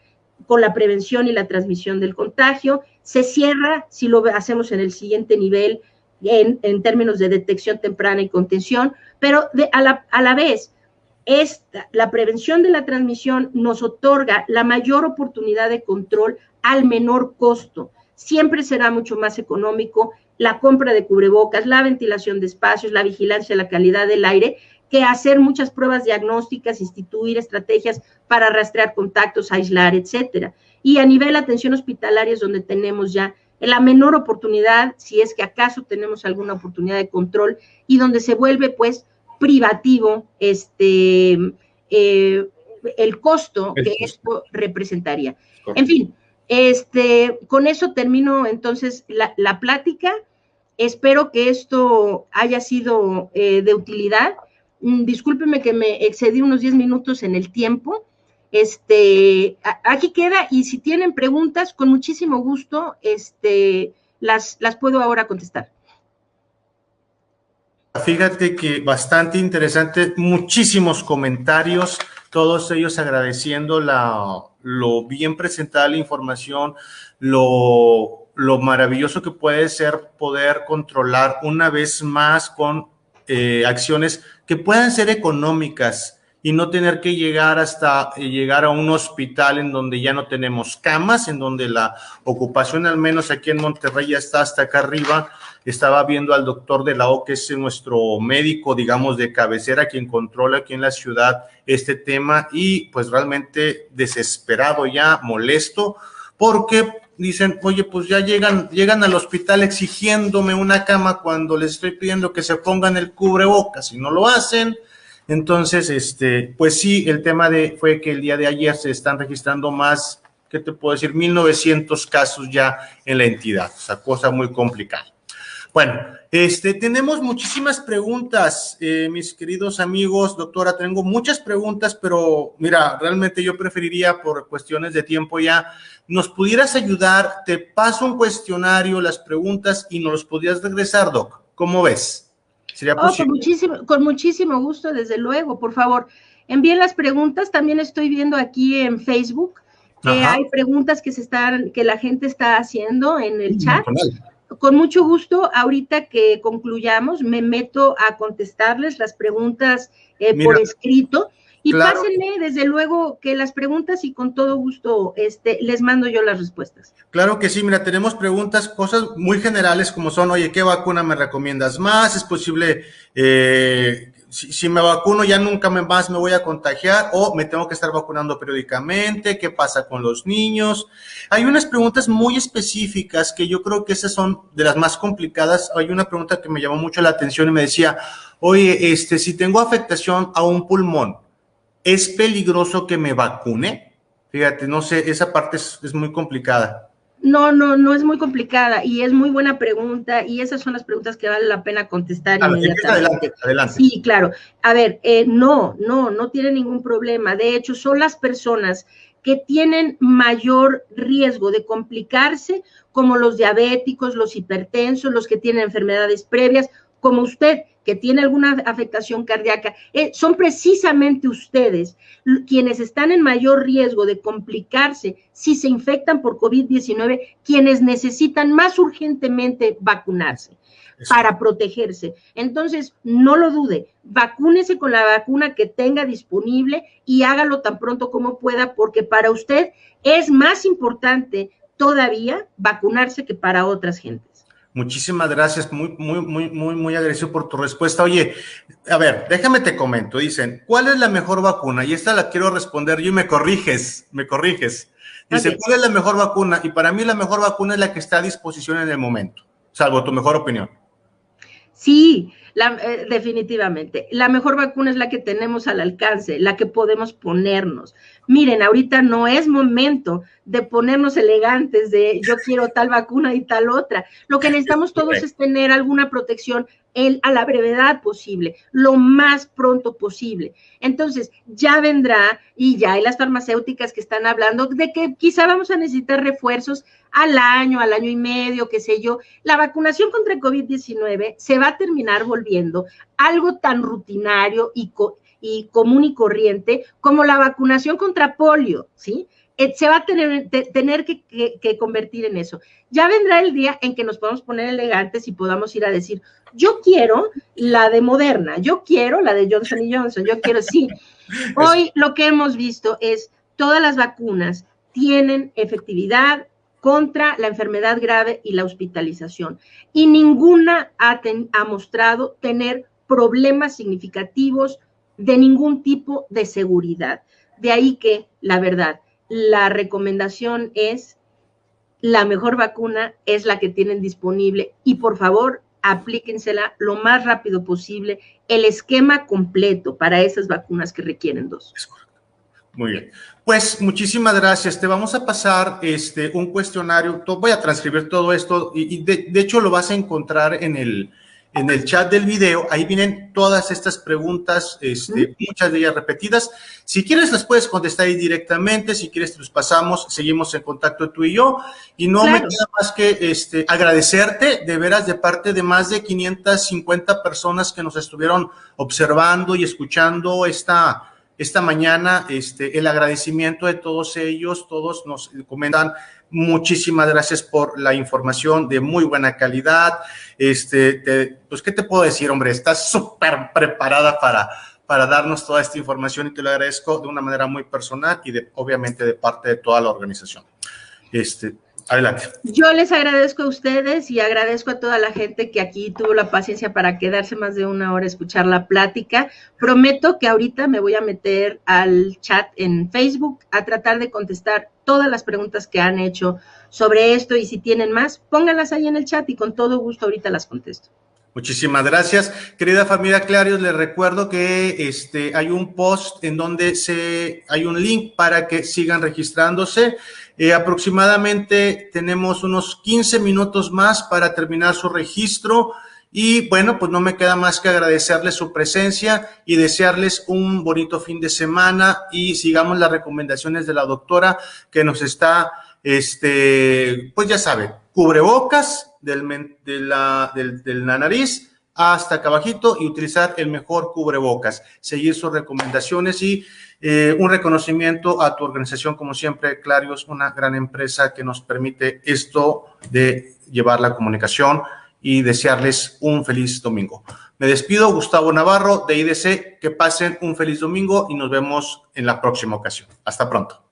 con la prevención y la transmisión del contagio, se cierra si lo hacemos en el siguiente nivel en términos de detección temprana y contención, pero a la vez, la prevención de la transmisión nos otorga la mayor oportunidad de control al menor costo. Siempre será mucho más económico la compra de cubrebocas, la ventilación de espacios, la vigilancia de la calidad del aire, que hacer muchas pruebas diagnósticas, instituir estrategias para rastrear contactos, aislar, etcétera. Y a nivel de atención hospitalaria es donde tenemos ya la menor oportunidad, si es que acaso tenemos alguna oportunidad de control, y donde se vuelve, pues, privativo el costo que esto representaría. En fin, con eso termino entonces la plática. Espero que esto haya sido de utilidad. Discúlpeme que me excedí unos 10 minutos en el tiempo. Aquí queda, y si tienen preguntas, con muchísimo gusto, las puedo ahora contestar. Fíjate que bastante interesante, muchísimos comentarios, todos ellos agradeciendo lo bien presentada la información, lo maravilloso que puede ser poder controlar una vez más con acciones que puedan ser económicas y no tener que llegar a un hospital en donde ya no tenemos camas, en donde la ocupación, al menos aquí en Monterrey, ya está hasta acá arriba. Estaba viendo al doctor de la O, que es nuestro médico, digamos, de cabecera, quien controla aquí en la ciudad este tema, y pues realmente desesperado ya, molesto, porque dicen, oye, pues ya llegan al hospital exigiéndome una cama cuando les estoy pidiendo que se pongan el cubrebocas y no lo hacen. Entonces, pues sí, el tema fue que el día de ayer se están registrando más, ¿qué te puedo decir? 1,900 casos ya en la entidad, o sea, cosa muy complicada. Bueno, tenemos muchísimas preguntas, mis queridos amigos. Doctora, tengo muchas preguntas, pero mira, realmente yo preferiría, por cuestiones de tiempo ya, ¿nos pudieras ayudar? Te paso un cuestionario, las preguntas, y nos los podrías regresar, Doc. ¿Cómo ves? ¿Sería posible? Con muchísimo gusto, desde luego. Por favor, envíen las preguntas. También estoy viendo aquí en Facebook que Ajá. hay preguntas que la gente está haciendo en el chat. Personal. Con mucho gusto, ahorita que concluyamos, me meto a contestarles las preguntas por escrito. Y claro, pásenme, desde luego, que las preguntas y con todo gusto les mando yo las respuestas. Claro que sí, mira, tenemos preguntas, cosas muy generales como son, oye, ¿qué vacuna me recomiendas más? ¿Es posible, si me vacuno ya nunca más me voy a contagiar o me tengo que estar vacunando periódicamente? ¿Qué pasa con los niños? Hay unas preguntas muy específicas que yo creo que esas son de las más complicadas. Hay una pregunta que me llamó mucho la atención y me decía, oye, si tengo afectación a un pulmón, ¿es peligroso que me vacune? Fíjate, no sé, esa parte es muy complicada. No es muy complicada y es muy buena pregunta y esas son las preguntas que vale la pena contestar inmediatamente. Adelante. Sí, claro. A ver, no tiene ningún problema. De hecho, son las personas que tienen mayor riesgo de complicarse, como los diabéticos, los hipertensos, los que tienen enfermedades previas, como usted, que tiene alguna afectación cardíaca. Son precisamente ustedes quienes están en mayor riesgo de complicarse si se infectan por COVID-19, quienes necesitan más urgentemente vacunarse para protegerse. Entonces, no lo dude, vacúnese con la vacuna que tenga disponible y hágalo tan pronto como pueda, porque para usted es más importante todavía vacunarse que para otras gentes. Muchísimas gracias, muy agradecido por tu respuesta. Oye, a ver, déjame te comento, dicen, ¿cuál es la mejor vacuna? Y esta la quiero responder yo y me corriges. Dice, ¿cuál es la mejor vacuna? Y para mí la mejor vacuna es la que está a disposición en el momento, salvo tu mejor opinión. Sí, definitivamente. La mejor vacuna es la que tenemos al alcance, la que podemos ponernos. Miren, ahorita no es momento de ponernos elegantes de yo quiero tal vacuna y tal otra. Lo que necesitamos todos es tener alguna protección a la brevedad posible, lo más pronto posible. Entonces, ya vendrá y ya hay las farmacéuticas que están hablando de que quizá vamos a necesitar refuerzos al año y medio, qué sé yo. La vacunación contra el COVID-19 se va a terminar volviendo algo tan rutinario y común y corriente como la vacunación contra polio, ¿sí? Se va a tener que convertir en eso. Ya vendrá el día en que nos podamos poner elegantes y podamos ir a decir, yo quiero la de Moderna, yo quiero la de Johnson & Johnson, yo quiero, sí. Hoy lo que hemos visto es todas las vacunas tienen efectividad contra la enfermedad grave y la hospitalización, y ninguna ha mostrado tener problemas significativos de ningún tipo de seguridad. De ahí que, la verdad, la recomendación es la mejor vacuna es la que tienen disponible y por favor aplíquensela lo más rápido posible, el esquema completo para esas vacunas que requieren dos. Muy bien. Pues muchísimas gracias. Te vamos a pasar un cuestionario. Voy a transcribir todo esto y de hecho lo vas a encontrar en el chat del video. Ahí vienen todas estas preguntas, muchas de ellas repetidas. Si quieres las puedes contestar ahí directamente. Si quieres te los pasamos. Seguimos en contacto tú y yo. Y no me queda más que agradecerte de veras de parte de más de 550 personas que nos estuvieron observando y escuchando esta mañana, el agradecimiento de todos ellos, todos nos comentan, muchísimas gracias por la información de muy buena calidad, pues, ¿qué te puedo decir, hombre? Estás súper preparada para darnos toda esta información y te lo agradezco de una manera muy personal y obviamente de parte de toda la organización. Adelante. Yo les agradezco a ustedes y agradezco a toda la gente que aquí tuvo la paciencia para quedarse más de una hora a escuchar la plática. Prometo que ahorita me voy a meter al chat en Facebook a tratar de contestar todas las preguntas que han hecho sobre esto y si tienen más, pónganlas ahí en el chat y con todo gusto ahorita las contesto. Muchísimas gracias. Querida familia Clarios, les recuerdo que hay un post en donde hay un link para que sigan registrándose. Aproximadamente tenemos unos 15 minutos más para terminar su registro. Y bueno, pues no me queda más que agradecerles su presencia y desearles un bonito fin de semana y sigamos las recomendaciones de la doctora que nos está, pues ya saben, cubrebocas de la nariz hasta acá abajito y utilizar el mejor cubrebocas, seguir sus recomendaciones y un reconocimiento a tu organización, como siempre, Clarios, una gran empresa que nos permite esto de llevar la comunicación y desearles un feliz domingo. Me despido, Gustavo Navarro de IDC, que pasen un feliz domingo y nos vemos en la próxima ocasión. Hasta pronto.